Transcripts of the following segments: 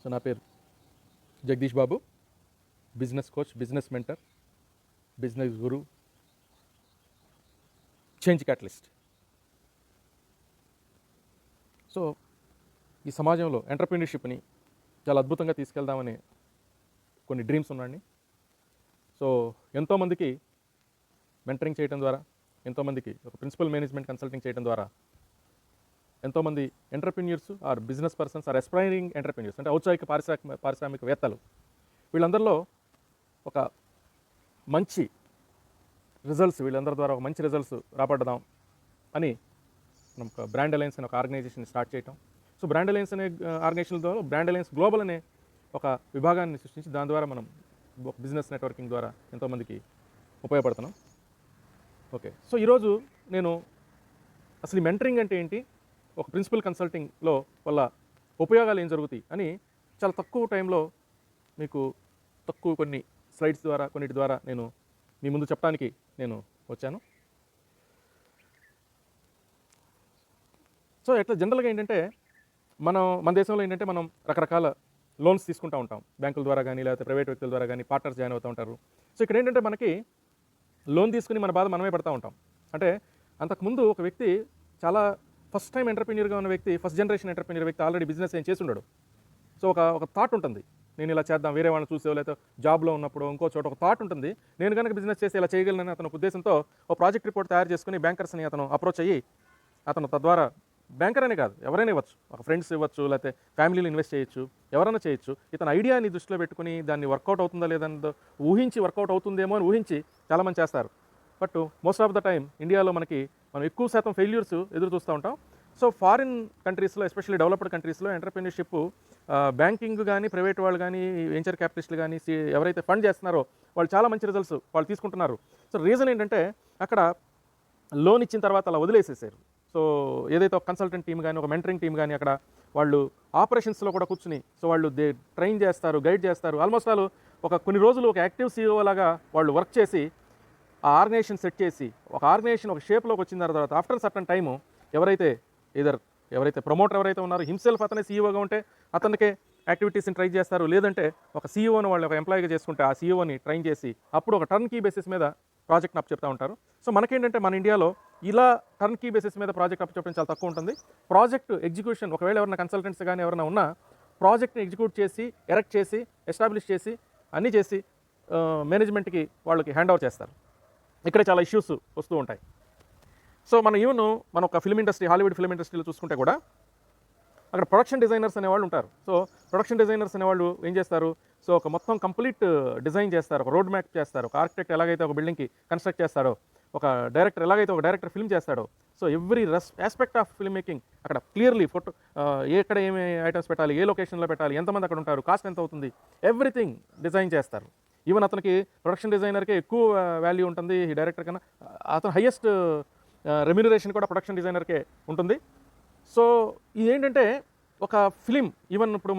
So నా పేరు Jagadish Babu, business coach, business mentor, business guru, change catalyst. So ఈ సమాజంలో ఎంటర్‌ప్రెన్యూర్‌షిప్‌ని చాలా అద్భుతంగా తీసుకెళ్దామని కొన్ని డ్రీమ్స్ ఉన్నాయండి. సో ఎంతోమందికి మెంటరింగ్ చేయడం ద్వారా, ఎంతోమందికి ఒక ప్రిన్సిపల్ మేనేజ్మెంట్ కన్సల్టింగ్ చేయడం ద్వారా ఎంతోమంది entrepreneurs or business persons or aspiring entrepreneurs అంటే ఔత్సాహిక పారిశ్రామికవేత్తలు వీళ్ళందరిలో ఒక మంచి రిజల్ట్స్, వీళ్ళందరి ద్వారా ఒక మంచి రిజల్ట్స్ రాబడదాం అని మనం ఒక బ్రాండ్ అలయన్స్ అనే ఒక ఆర్గనైజేషన్ స్టార్ట్ చేయటం. సో బ్రాండ్ అలయన్స్ అనే ఆర్గనైజేషన్ ద్వారా బ్రాండ్ అలయన్స్ గ్లోబల్ అనే ఒక విభాగాన్ని సృష్టించి దాని ద్వారా మనం ఒక బిజినెస్ నెట్వర్కింగ్ ద్వారా ఎంతోమందికి ఉపయోగపడుతున్నాం. ఓకే, సో ఈరోజు నేను అసలు ఈ మెంటరింగ్ అంటే ఏంటి, ఒక ప్రిన్సిపల్ కన్సల్టింగ్లో వల్ల ఉపయోగాలు ఏం జరుగుతాయి అని చాలా తక్కువ టైంలో మీకు కొన్ని స్లైడ్స్ ద్వారా, కొన్నిటి ద్వారా నేను మీ ముందు చెప్పడానికి నేను వచ్చాను. సో ఇట్లా జనరల్గా ఏంటంటే మన దేశంలో ఏంటంటే మనం రకరకాల లోన్స్ తీసుకుంటూ ఉంటాం, బ్యాంకుల ద్వారా కానీ లేకపోతే ప్రైవేట్ వ్యక్తుల ద్వారా కానీ పార్ట్నర్స్ జాయిన్ అవుతూ ఉంటారు. సో ఇక్కడ ఏంటంటే మనకి లోన్ తీసుకుని మన బాధ మనమే పడుతూ ఉంటాం. అంటే అంతకుముందు ఒక వ్యక్తి చాలా ఫస్ట్ టైం ఎంటర్‌ప్రెన్యూర్‌గా ఉన్న వ్యక్తి, ఫస్ట్ జనరేషన్ ఎంటర్‌ప్రెన్యూర్ వ్యక్తి ఆల్రెడీ బిజినెస్ ఏం చేసి ఉండడు. సో ఒక థాట్ ఉంటుంది, నేను ఇలా చేద్దాం, వేరే వాళ్ళని చూసో లేకపోతే జాబ్లో ఉన్నప్పుడు ఇంకో చోట ఒక థాట్ ఉంటుంది, నేను కనుక బిజినెస్ చేసి ఇలా చేయగలనని అతను ఉద్దేశంతో ఒక ప్రాజెక్ట్ రిపోర్ట్ తయారు చేసుకుని బ్యాంకర్స్ని అతను అప్రోచ్ అయ్యి, అతను తద్వారా బ్యాంకర్ అనే కాదు ఎవరైనా ఇవ్వచ్చు, ఒక ఫ్రెండ్స్ ఇవ్వచ్చు, లేకపోతే ఫ్యామిలీలో ఇన్వెస్ట్ చేయొచ్చు, ఎవరైనా చేయొచ్చు. ఇతను ఐడియాని దృష్టిలో పెట్టుకుని దాన్ని వర్కౌట్ అవుతుందా లేదని ఊహించి, వర్కౌట్ అవుతుందేమో అని ఊహించి చాలామంది చేస్తారు. But most of the time ఇండియాలో మనం ఎక్కువ శాతం ఫెయిల్యూర్స్ ఎదురు చూస్తూ ఉంటాం. సో ఫారిన్ కంట్రీస్లో, ఎస్పెషల్లీ డెవలప్డ్ కంట్రీస్లో ఎంటర్‌ప్రెన్యూర్‌షిప్ బ్యాంకింగ్ కానీ, ప్రైవేట్ వాళ్ళు కానీ, వెంచర్ క్యాపిటలిస్టులు కానీ, ఎవరైతే ఫండ్ చేస్తున్నారో వాళ్ళు చాలా మంచి రిజల్ట్స్ వాళ్ళు తీసుకుంటున్నారు. సో రీజన్ ఏంటంటే అక్కడ లోన్ ఇచ్చిన తర్వాత అలా వదిలేసేసారు. సో ఏదైతే ఒక కన్సల్టెంట్ టీమ్ కానీ, ఒక మెంటరింగ్ టీమ్ కానీ అక్కడ వాళ్ళు ఆపరేషన్స్లో కూడా కూర్చుని, సో వాళ్ళు ట్రైన్ చేస్తారు, గైడ్ చేస్తారు. ఆల్మోస్ట్ వాళ్ళు కొన్ని రోజులు ఒక యాక్టివ్ సీఈఓ లాగా వాళ్ళు వర్క్ చేసి ఆ ఆర్గనైజేషన్ సెట్ చేసి, ఒక ఆర్గనైజేషన్ ఒక షేప్లోకి వచ్చిన తర్వాత ఆఫ్టర్ సర్టన్ టైము ఎవరైతే ప్రమోటర్ ఎవరైతే ఉన్నారో హిమ్సెల్ఫ్ అతనే సీఈఓగా ఉంటే అతనికే యాక్టివిటీస్ని ట్రై చేస్తారు. లేదంటే ఒక సీఈఓని వాళ్ళు ఒక ఎంప్లాయీగా చేసుకుంటే ఆ సీఈఓని ట్రైన్ చేసి అప్పుడు ఒక టర్న్ కీ బేసిస్ మీద ప్రాజెక్ట్ని అప్ చెప్తూ ఉంటారు. సో మనకేంటంటే మన ఇండియాలో ఇలా టర్న్ కీ బేసిస్ మీద ప్రాజెక్ట్ అప్ చెప్పడం చాలా తక్కువ ఉంటుంది. ప్రాజెక్ట్ ఎగ్జిక్యూషన్, ఒకవేళ ఎవరైనా కన్సల్టెంట్స్ కానీ ఎవరైనా ఉన్నా ప్రాజెక్ట్ని ఎగ్జిక్యూట్ చేసి, ఎరెక్ట్ చేసి, ఎస్టాబ్లిష్ చేసి, అన్నీ చేసి మేనేజ్మెంట్కి వాళ్ళకి హ్యాండ్ ఓవర్ చేస్తారు. ఇక్కడ చాలా ఇష్యూస్ వస్తూ ఉంటాయి. సో మన ఒక ఫిల్మ్ ఇండస్ట్రీ, హాలీవుడ్ ఫిల్మ్ ఇండస్ట్రీలో చూసుకుంటే కూడా అక్కడ ప్రొడక్షన్ డిజైనర్స్ అనేవాళ్ళు ఉంటారు. సో ప్రొడక్షన్ డిజైనర్స్ అనేవాళ్ళు ఏం చేస్తారు, సో ఒక మొత్తం కంప్లీట్ డిజైన్ చేస్తారు, ఒక రోడ్ మ్యాప్ చేస్తారు. ఒక ఆర్కిటెక్ట్ ఎలాగైతే ఒక బిల్డింగ్కి కన్స్ట్రక్ట్ చేస్తాడో, ఒక డైరెక్టర్ ఎలాగైతే ఒక డైరెక్టర్ ఫిల్మ్ చేస్తాడో, so every aspect of film making అక్కడ క్లియర్లీ ఫోటో, ఎక్కడ ఏమి ఐటమ్స్ పెట్టాలి, ఏ లొకేషన్లో పెట్టాలి, ఎంతమంది అక్కడ ఉంటారు, కాస్ట్ ఎంత అవుతుంది, ఎవ్రీథింగ్ డిజైన్ చేస్తారు. ఈవెన్ అతనికి ప్రొడక్షన్ డిజైనర్కే ఎక్కువ వాల్యూ ఉంటుంది ఈ డైరెక్టర్ కన్నా. అతను హయ్యెస్ట్ రెమ్యూనరేషన్ కూడా ప్రొడక్షన్ డిజైనర్కే ఉంటుంది. సో ఇదేంటంటే ఒక ఫిలిం, ఈవెన్ ఇప్పుడు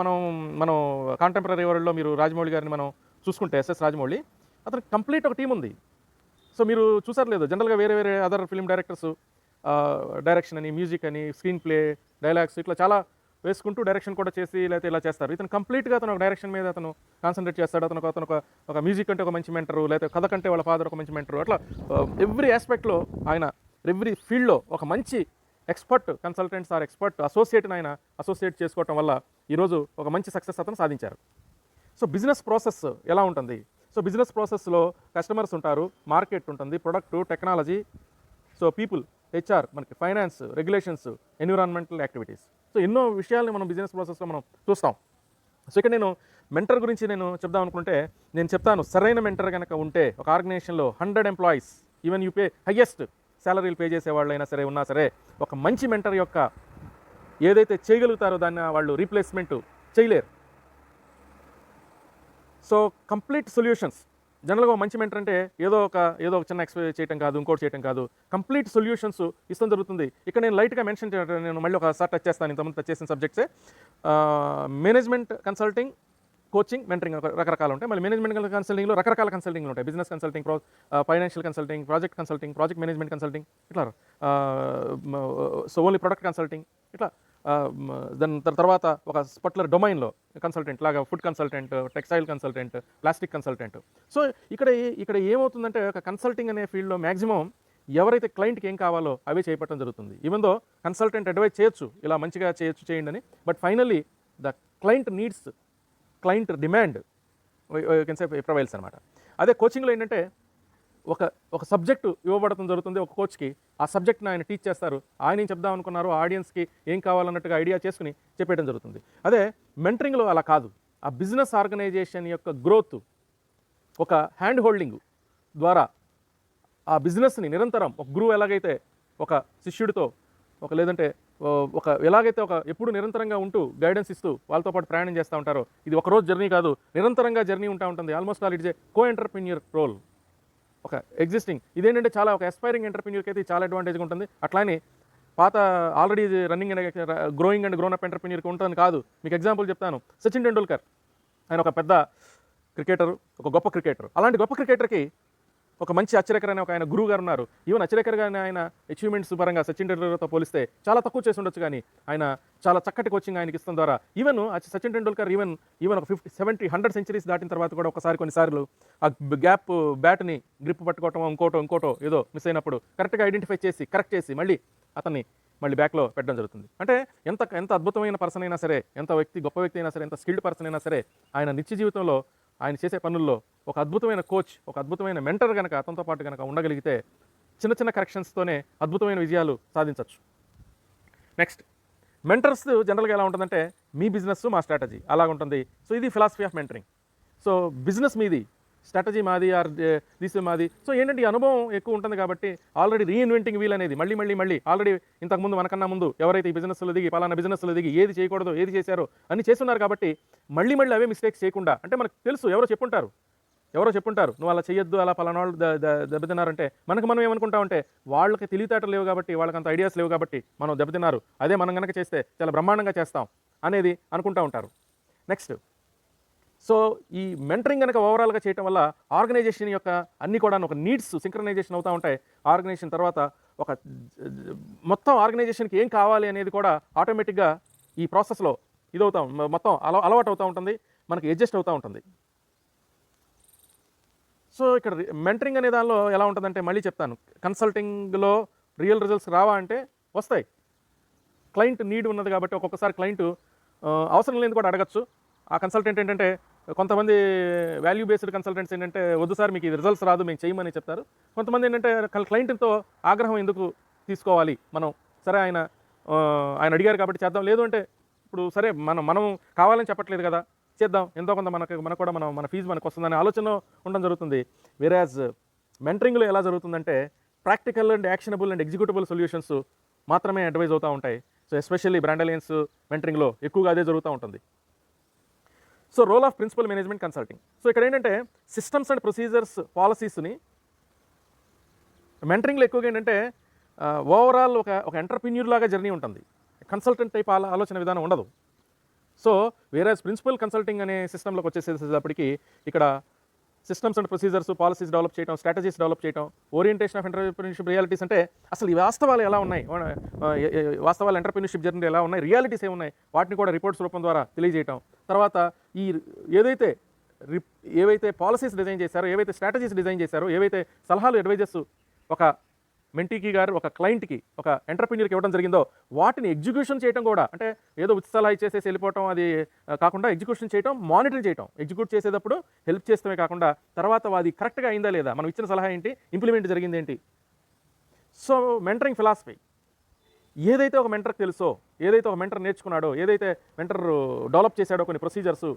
మనం కాంటెంపరీ వరల్డ్లో మీరు రాజమౌళి గారిని మనం చూసుకుంటే, ఎస్ఎస్ రాజమౌళి, అతనికి కంప్లీట్ ఒక టీం ఉంది. సో మీరు చూసారు లేదు, జనరల్గా వేరే అదర్ ఫిలిం డైరెక్టర్స్ డైరెక్షన్ అని, మ్యూజిక్ అని, స్క్రీన్ ప్లే, డైలాగ్స్ ఇట్లా చాలా వేసుకుంటూ డైరెక్షన్ కూడా చేసి లేకపోతే ఇలా చేస్తారు. ఇతను కంప్లీట్గా అతను ఒక డైరెక్షన్ మీద అతను కాన్సన్ట్రేట్ చేస్తాడు. అతను ఒక మ్యూజిక్ అంటే ఒక మంచి మెంటరు, లేకపోతే కథ కంటే వాళ్ళ ఫాదర్ ఒక మంచి మెంటరు, అట్లా ఎవ్రీ ఆస్పెక్ట్లో ఆయన ఎవ్రీ ఫీల్డ్లో ఒక మంచి ఎక్స్పర్ట్ కన్సల్టెంట్స్ ఆర్ ఎక్స్పర్ట్ అసోసియేట్ని ఆయన అసోసియేట్ చేసుకోవటం వల్ల ఈరోజు ఒక మంచి సక్సెస్ అతను సాధించారు. సో బిజినెస్ ప్రాసెస్ ఎలా ఉంటుంది, సో బిజినెస్ ప్రాసెస్లో కస్టమర్స్ ఉంటారు, మార్కెట్ ఉంటుంది, product, technology, so people, HR, మనకి finance, regulations, environmental activities, so ఎన్నో విషయాల్ని మనం బిజినెస్ ప్రాసెస్లో మనం చూస్తాం. సో ఇక్కడ నేను మెంటర్ గురించి నేను చెప్దాం అనుకుంటే నేను చెప్తాను, సరైన మెంటర్ కనుక ఉంటే ఒక ఆర్గనైజేషన్లో 100 employees, even you pay highest శాలరీలు పే చేసే వాళ్ళైనా సరే ఉన్నా సరే, ఒక మంచి మెంటర్ యొక్క ఏదైతే చేయగలుగుతారో దాన్ని వాళ్ళు రీప్లేస్మెంట్ చేయలేరు. సో కంప్లీట్ సొల్యూషన్స్, జనరల్గా మంచి మెంటర్ అంటే ఏదో ఒక చిన్న ఎక్స్ప్లెయిన్ చేయడం కాదు, ఇంకోటి చేయడం కాదు, కంప్లీట్ సొల్యూషన్స్ ఇష్టం జరుగుతుంది. ఇక్కడ నేను లైట్గా మెన్షన్ నేను మళ్ళీ ఒకసారి టచ్ చేస్తాను, ఇంతకుముందు టచ్ చేసిన సబ్జెక్ట్సే. మేనేజ్మెంట్ కన్సల్టింగ్, కోచింగ్, మెంటరింగ్ రకరకాలు ఉంటాయి. మళ్ళీ మేనేజ్మెంట్ కన్సల్టింగ్లో రకరకాల కన్సల్టింగ్లు ఉంటాయి. Business consulting, financial consulting, project consulting, project management consulting, ఇట్లా సో ఓన్లీ ప్రొడక్ట్ కన్సల్టింగ్, ఇట్లా దాని తర్వాత ఒక పర్టికులర్ డొమైన్లో కన్సల్టెంట్ లాగా food consultant, textile consultant, plastic consultant. So ఇక్కడ ఏమవుతుందంటే ఒక కన్సల్టింగ్ అనే ఫీల్డ్లో మ్యాక్సిమం ఎవరైతే క్లయింట్కి ఏం కావాలో అవే చేయటం జరుగుతుంది. ఈవెన్ దో కన్సల్టెంట్ అడ్వైజ్ చేయొచ్చు, ఇలా మంచిగా చేయొచ్చు చేయండి అని, but finally the client needs, client demand can say prevails అనమాట. అదే కోచింగ్లో ఏంటంటే ఒక సబ్జెక్టు ఇవ్వబడటం జరుగుతుంది ఒక కోచ్కి. ఆ సబ్జెక్ట్ని ఆయన టీచ్ చేస్తారు. ఆయన ఏం చెప్దాం అనుకున్నారు, ఆడియన్స్కి ఏం కావాలన్నట్టుగా ఐడియా చేసుకుని చెప్పేయడం జరుగుతుంది. అదే మెంటరింగ్లో అలా కాదు. ఆ బిజినెస్ ఆర్గనైజేషన్ యొక్క గ్రోత్ ఒక హ్యాండ్ హోల్డింగ్ ద్వారా ఆ బిజినెస్ని నిరంతరం ఒక గురువు ఎలాగైతే ఒక శిష్యుడితో లేదంటే ఎలాగైతే ఎప్పుడు నిరంతరంగా ఉంటూ గైడెన్స్ ఇస్తూ వాళ్ళతో పాటు ప్రయాణం చేస్తూ ఉంటారో, ఇది ఒక రోజు జర్నీ కాదు, నిరంతరంగా జర్నీ ఉంటా ఉంటుంది. Almost all it's a co entrepreneur role. ఒక ఎగ్జిస్టింగ్ ఇదేంటంటే చాలా ఒక ఎస్పైరింగ్ ఎంటర్ప్రెన్యూర్కి అయితే చాలా అడ్వాంటేజ్గా ఉంటుంది. అట్లానే పాత already running and growing and grown up ఎంటర్ప్రెన్యూర్కి ఉంటుంది కాదు. మీకు ఎగ్జాంపుల్ చెప్తాను. సచిన్ టెండూల్కర్ ఆయన ఒక పెద్ద క్రికెటరు, ఒక గొప్ప క్రికెటర్. అలాంటి గొప్ప క్రికెటర్కి ఒక మంచి అచ్చరేకర్ అనే ఒక ఆయన గురువు గారు ఉన్నారు. ఈవెన్ అచ్చరేకర్ గారిని ఆయన అచీవ్మెంట్స్ పరంగా సచిన్ టెండూల్కర్తో పోలిస్తే చాలా తక్కువ చేసి ఉండొచ్చు, కానీ ఆయన చాలా చక్కటి కోచింగ్ ఆయనకి ఇస్తాం ద్వారా ఈవెన్ సచిన్ టెండూల్కర్ ఈవెన్ ఒక 50, 70, 100 సెంచరీస్ దాటిన తర్వాత కూడా ఒకసారి కొన్నిసార్లు ఆ గ్యాప్ బ్యాట్ని గ్రిప్ పట్టుకోవటం ఇంకోటో ఏదో మిస్ అయినప్పుడు కరెక్ట్గా ఐడెంటిఫై చేసి కరెక్ట్ చేసి అతన్ని మళ్ళీ బ్యాక్లో పెట్టడం జరుగుతుంది. అంటే ఎంత అద్భుతమైన పర్సన్ అయినా సరే, గొప్ప వ్యక్తి అయినా సరే, ఎంత స్కిల్డ్ పర్సన్ అయినా సరే, ఆయన నిత్య జీవితంలో ఆయన చేసే పనుల్లో ఒక అద్భుతమైన కోచ్, ఒక అద్భుతమైన మెంటర్ కనుక అతనితో పాటు కనుక ఉండగలిగితే చిన్న కరెక్షన్స్తోనే అద్భుతమైన విజయాలు సాధించవచ్చు. నెక్స్ట్, మెంటర్స్ జనరల్గా ఎలా ఉంటుందంటే మీ బిజినెస్ మా స్ట్రాటజీ అలా ఉంటుంది. సో ఇది philosophy of mentoring. So business మీది, స్ట్రాటజీ మాది, ఆర్ దిస్ మాది. సో ఏంటంటే ఈ అనుభవం ఎక్కువ ఉంటుంది కాబట్టి ఆల్రెడీ రీఇన్వెంటింగ్ వీల్ అనేది మళ్ళీ ఆల్రెడీ ఇంతకుముందు మనకన్నా ముందు ఎవరైతే ఈ బిజినెస్లో దిగి పలానా బిజినెస్లో దిగి ఏది చేయకూడదో ఏది చేశారో అన్ని చేస్తున్నారు కాబట్టి మళ్ళీ అవే మిస్టేక్స్ చేయకుండా, అంటే మనకు తెలుసు ఎవరో చెప్పుంటారు నువ్వు అలా చేయొద్దు, అలా పలానా వాళ్ళు దెబ్బతిన్నారంటే మనం ఏమనుకుంటామంటే వాళ్ళకి తెలివితేటలు లేవు కాబట్టి, వాళ్ళకి అంత ఐడియాస్ లేవు కాబట్టి మనం దెబ్బతిన్నారు, అదే మనం కనుక చేస్తే చాలా బ్రహ్మాండంగా చేస్తాం అనేది అనుకుంటూ ఉంటారు. నెక్స్ట్, సో ఈ మెంటరింగ్ కనుక ఓవరాల్గా చేయటం వల్ల ఆర్గనైజేషన్ యొక్క అన్ని కూడా ఒక నీడ్స్ సింక్రనైజేషన్ అవుతూ ఉంటాయి. ఆర్గనైజేషన్ తర్వాత ఒక మొత్తం ఆర్గనైజేషన్కి ఏం కావాలి అనేది కూడా ఆటోమేటిక్గా ఈ ప్రాసెస్లో మొత్తం అలవాటు అవుతూ ఉంటుంది, మనకి అడ్జస్ట్ అవుతూ ఉంటుంది. సో ఇక్కడ మెంటరింగ్ అనే దానిలో ఎలా ఉంటుందంటే మళ్ళీ చెప్తాను, కన్సల్టింగ్లో రియల్ రిజల్ట్స్ రావా అంటే వస్తాయి. క్లయింట్ నీడ్ ఉన్నది కాబట్టి ఒక్కొక్కసారి క్లయింట్ అవసరం లేని కూడా అడగచ్చు. ఆ కన్సల్టెంట్ ఏంటంటే కొంతమంది వాల్యూ బేస్డ్ కన్సల్టెంట్స్ ఏంటంటే వద్దు సార్ మీకు ఇది రిజల్ట్స్ రాదు మేము చేయమని చెప్తారు. కొంతమంది ఏంటంటే క్లయింట్తో ఆగ్రహం ఎందుకు తీసుకోవాలి మనం, సరే ఆయన అడిగారు కాబట్టి చేద్దాం, లేదు అంటే ఇప్పుడు సరే మనం కావాలని చెప్పట్లేదు కదా చేద్దాం, ఎంతో కొంత మనకు కూడా మన ఫీజు మనకు వస్తుందనే ఆలోచన ఉండడం జరుగుతుంది. వేరాజ్ మెంటరింగ్లో ఎలా జరుగుతుందంటే practical and actionable and executable solutions మాత్రమే అడ్వైజ్ అవుతూ ఉంటాయి. సో ఎస్పెషల్లీ బ్రాండ్ అలయన్స్ మెంటరింగ్లో ఎక్కువగా అదే జరుగుతూ ఉంటుంది. So role of principal management consulting. So ఇక్కడ ఏంటంటే సిస్టమ్స్ అండ్ ప్రొసీజర్స్ పాలసీస్ని మెంటరింగ్లో ఎక్కువగా ఏంటంటే ఓవరాల్ ఒక ఎంటర్ప్రెన్యూర్ లాగా జర్నీ ఉంటుంది, కన్సల్టెంట్ టైప్ ఆలోచన విధానం ఉండదు. సో వేరేస్ ప్రిన్సిపల్ కన్సల్టింగ్ అనే సిస్టంలోకి వచ్చేసేటప్పటికి ఇక్కడ systems and procedures policies develop చేయడం, స్ట్రాటజీస్ డెవలప్ చేయడం, ఓరియంటేషన్ ఆఫ్ ఎంటర్ప్రెన్యూర్షిప్ రియాలిటీస్ అంటే అసలు ఈ వాస్తవాలు ఎలా ఉన్నాయి, వాస్తవాలు ఎంటర్ప్రెన్యూర్షిప్ జర్నీ ఎలా ఉన్నాయి, రియాలిటీస్ ఏమున్నాయి వాటిని కూడా రిపోర్ట్స్ రూపం ద్వారా తెలియజేయటం. తర్వాత ఏవైతే పాలసీస్ డిజైన్ చేశారో, ఏవైతే స్ట్రాటజీస్ డిజైన్ చేశారో, ఏవైతే సలహాలు అడ్వైజర్స్ ఒక మెంటీకి గారు ఒక క్లయింట్కి ఒక ఎంటర్ప్రెన్యూర్కి ఇవ్వడం జరిగిందో వాటిని ఎగ్జిక్యూషన్ చేయడం కూడా, అంటే ఏదో ఉచిత సలహా ఇచ్చేసేసి వెళ్ళిపోవటం అది కాకుండా ఎగ్జిక్యూషన్ చేయడం, మానిటర్ చేయడం. ఎగ్జిక్యూట్ చేసేటప్పుడు హెల్ప్ చేస్తమే కాకుండా తర్వాత అది కరెక్ట్గా అయిందా లేదా, మనం ఇచ్చిన సలహా ఏంటి, ఇంప్లిమెంట్ జరిగింది ఏంటి. సో మెంటరింగ్ ఫిలాసఫీ ఏదైతే ఒక మెంటర్కి తెలుసో, ఏదైతే ఒక మెంటర్ నేర్చుకున్నాడో, ఏదైతే మెంటర్ డెవలప్ చేశాడో కొన్ని ప్రొసీజర్స్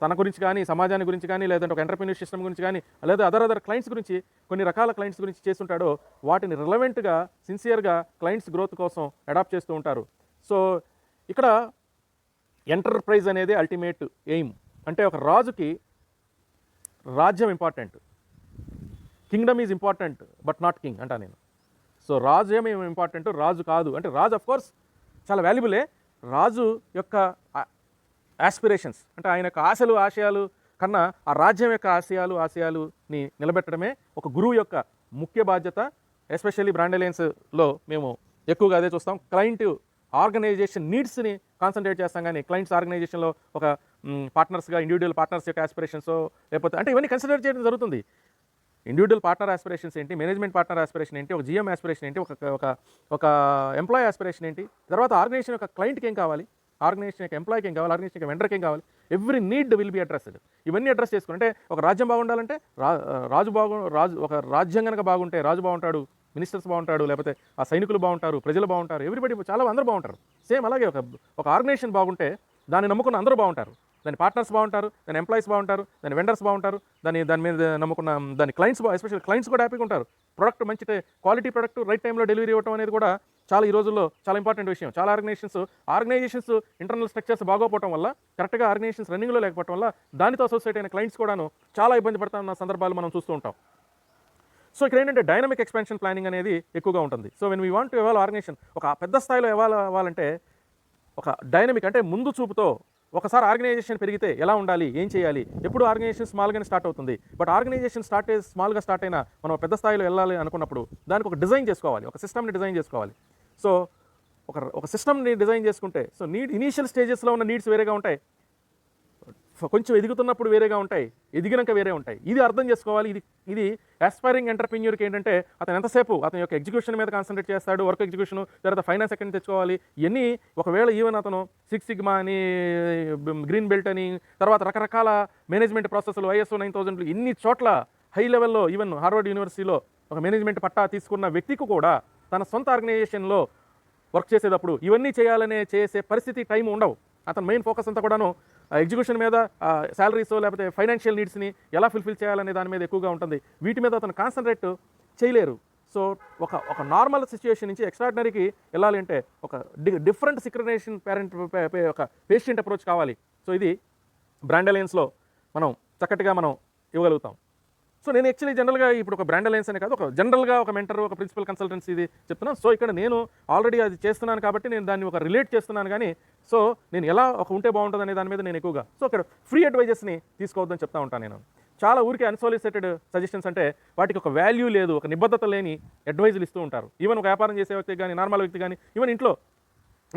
తన గురించి కానీ, సమాజాన్ని గురించి కానీ, లేదంటే ఒక ఎంటర్ప్రెన్యూర్ సిస్టమ్ గురించి కానీ, లేదా అదర్ క్లయింట్స్ గురించి కొన్ని రకాల క్లయింట్స్ గురించి చేస్తుంటాడో వాటిని రిలవెంట్గా సిన్సియర్గా క్లయింట్స్ గ్రోత్ కోసం అడాప్ట్ చేస్తూ ఉంటారు. సో ఇక్కడ ఎంటర్ప్రైజ్ అనేది అల్టిమేట్ ఎయిమ్. అంటే ఒక రాజుకి రాజ్యం important, Kingdom is important but not king అంటా నేను. సో రాజ్యం ఏమి ఇంపార్టెంట్, రాజు కాదు. అంటే రాజు అఫ్ కోర్స్ చాలా వాల్యుబులే, రాజు యొక్క ఆస్పిరేషన్స్ అంటే ఆయన యొక్క ఆశలు ఆశయాలు కన్నా ఆ రాజ్యం యొక్క ఆశయాలుని నిలబెట్టడమే ఒక గురువు యొక్క ముఖ్య బాధ్యత. ఎస్పెషల్లీ బ్రాండ్ అలయన్స్లో మేము ఎక్కువగా అదే చూస్తాం. క్లయింట్ ఆర్గనైజేషన్ నీడ్స్ని కాన్సన్ట్రేట్ చేస్తాం, కానీ క్లయింట్స్ ఆర్గనైజేషన్లో ఒక పార్ట్నర్స్గా ఇండివిజువల్ పార్ట్నర్స్ యొక్క ఆస్పిరేషన్స్ లేకపోతే అంటే ఇవన్నీ కన్సిడర్ చేయడం జరుగుతుంది. ఇండివిజువల్ పార్ట్నర్ ఆస్పిరేషన్స్ ఏంటి, మేనేజ్మెంట్ పార్ట్నర్ ఆస్పిరేషన్ ఏంటి, ఒక జీఎం ఆస్పిరేషన్ ఏంటి, ఒక ఒక ఒక ఎంప్లాయీ ఆస్పిరేషన్ ఏంటి, తర్వాత ఆర్గనైజేషన్ యొక్క క్లయింట్కి ఏం కావాలి, ఆర్గనైజేషన్ యొక్క ఎంప్లాయ్కి ఏం కావాలి, ఆర్గనైజేషన్ యొక్క వెండర్కి ఏం కావాలి, every need will be addressed. ఇవన్నీ అడ్రస్ చేసుకుంటే ఒక రాజ్యం బాగుండాలంటే రాజు ఒక రాజ్యం కనుక బాగుంటే రాజు బాగుంటాడు, మినిస్టర్స్ బాగుంటాడు, లేకపోతే ఆ సైనికులు బాగుంటారు, ప్రజలు బాగుంటారు, ఎవ్రీబడి చాలా అందరూ బాగుంటారు. సేమ్ అలాగే ఒక ఆర్గనైజేషన్ బాగుంటే దాన్ని నమ్ముకున్న అందరూ బాగుంటారు, దాని పార్ట్నర్స్ బాగుంటారు, దాని ఎంప్లాయీస్ బాగుంటారు, దాని వెండర్స్ బాగుంటారు, దాని మీద నమ్ముకున్న దాని క్లయింట్స్ ఎస్పెషల్ క్లయింట్స్ కూడా హ్యాపీగా ఉంటారు. ప్రొడక్ట్ మంచి క్వాలిటీ ప్రొడక్ట్ రైట్ టైంలో డెలివరీ ఇవ్వడం అనేది కూడా చాలా ఈ రోజుల్లో చాలా ఇంపార్టెంట్ విషయం. చాలా ఆర్గనైజేషన్స్ ఇంటర్నల్ స్ట్రక్చర్స్ బాగోపోవడం వల్ల, కరెక్ట్గా ఆర్గనైజేషన్స్ రన్నింగ్లో లేకపోవడం వల్ల దానితో అసోసియేట్ అయిన క్లయింట్స్ కూడాను చాలా ఇబ్బంది పడుతున్న సందర్భాలు మనం చూస్తూ ఉంటాం. సో ఇక్కడ ఏంటంటే డైనమిక్ ఎక్స్పాన్షన్ ప్లానింగ్ అనేది ఎక్కువగా ఉంటుంది. So when we want to evolve organization, ఒక పెద్ద స్థాయిలో ఎవాల్వ్ అవ్వాలంటే ఒక డైనమిక్ అంటే ముందు చూపుతో, ఒకసారి ఆర్గనైజేషన్ పెరిగితే ఎలా ఉండాలి, ఏం చేయాలి, ఎప్పుడు ఆర్గనైజేషన్ స్మాల్గానే స్టార్ట్ అవుతుంది, బట్ ఆర్గనైజేషన్ స్మాల్గా స్టార్ట్ అయినా మనం పెద్ద స్థాయిలో వెళ్ళాలి అనుకున్నప్పుడు దానికి ఒక డిజైన్ చేసుకోవాలి, ఒక సిస్టమ్ని డిజైన్ చేసుకోవాలి. సో ఒక సిస్టమ్ని డిజైన్ చేసుకుంటే, సో ఇనీషియల్ స్టేజెస్లో ఉన్న నీడ్స్ వేరేగా ఉంటాయి, కొంచెం ఎదుగుతున్నప్పుడు వేరేగా ఉంటాయి, ఎదిగినాక వేరే ఉంటాయి. ఇది అర్థం చేసుకోవాలి. ఇది ఆస్పైరింగ్ ఎంటర్ప్రెన్యూర్కి ఏంటంటే అతను ఎంతసేపు అతని యొక్క ఎగ్జిక్యూషన్ మీద కాన్సన్ట్రేట్ చేస్తాడు, వర్క్ ఎగ్జిక్యూషన్, తర్వాత ఫైనాన్స్ ఎక్కడి నుంచి తెచ్చుకోవాలి, ఇవన్నీ ఒకవేళ ఈవెన్ అతను 6 సిగ్మా అని, గ్రీన్ బెల్ట్ అని, తర్వాత రకరకాల మేనేజ్మెంట్ ప్రాసెస్లు, ISO 9000 ఇన్ని చోట్ల హై లెవెల్లో, ఈవెన్ హార్వర్డ్ యూనివర్సిటీలో ఒక మేనేజ్మెంట్ పట్టా తీసుకున్న వ్యక్తికి కూడా తన సొంత ఆర్గనైజేషన్లో వర్క్ చేసేటప్పుడు ఇవన్నీ చేసే పరిస్థితి, టైం ఉండవు. అతను మెయిన్ ఫోకస్ అంతా కూడాను ఎగ్జిక్యూషన్ మీద, శాలరీస్ లేకపోతే ఫైనాన్షియల్ నీడ్స్ని ఎలా ఫుల్ఫిల్ చేయాలనే దాని మీద ఎక్కువగా ఉంటుంది. వీటి మీద అతను కాన్సన్ట్రేట్ చేయలేరు. సో ఒక నార్మల్ సిచ్యుయేషన్ నుంచి ఎక్స్ట్రాడినరీకి వెళ్ళాలి అంటే ఒక డిఫరెంట్ సిక్రనైజేషన్ ఒక పేషెంట్ అప్రోచ్ కావాలి. సో ఇది బ్రాండ్ అలయన్స్లో మనం చక్కటిగా మనం ఇవ్వగలుగుతాం. సో నేను యాక్చువల్లీ జనరల్గా ఇప్పుడు ఒక బ్రాండ్ అలయన్స్ అనే కాదు, ఒక జనరల్గా ఒక మెంటర్, ఒక ప్రిన్సిపల్ కన్సల్టెన్సీ ఇది చెప్తున్నాను. సో ఇక్కడ నేను ఆల్రెడీ అది చేస్తున్నాను కాబట్టి నేను దాన్ని ఒక రిలేట్ చేస్తున్నాను, కానీ సో నేను ఎలా ఉంటే బాగుంటుంది అనే దాని మీద నేను ఎక్కువగా సో ఇక్కడ ఫ్రీ అడ్వైజెస్ని తీసుకోవద్దని చెప్తా ఉంటాను. నేను చాలా ఊరికి అన్సోలిసిటెడ్ సజెషన్స్ అంటే వాటికి ఒక వాల్యూ లేదు, ఒక నిబద్ధత లేని అడ్వైజులు ఇస్తూ ఉంటారు. ఈవెన్ ఒక వ్యాపారం చేసే వ్యక్తి కానీ, నార్మల్ వ్యక్తి కానీ, ఈవెన్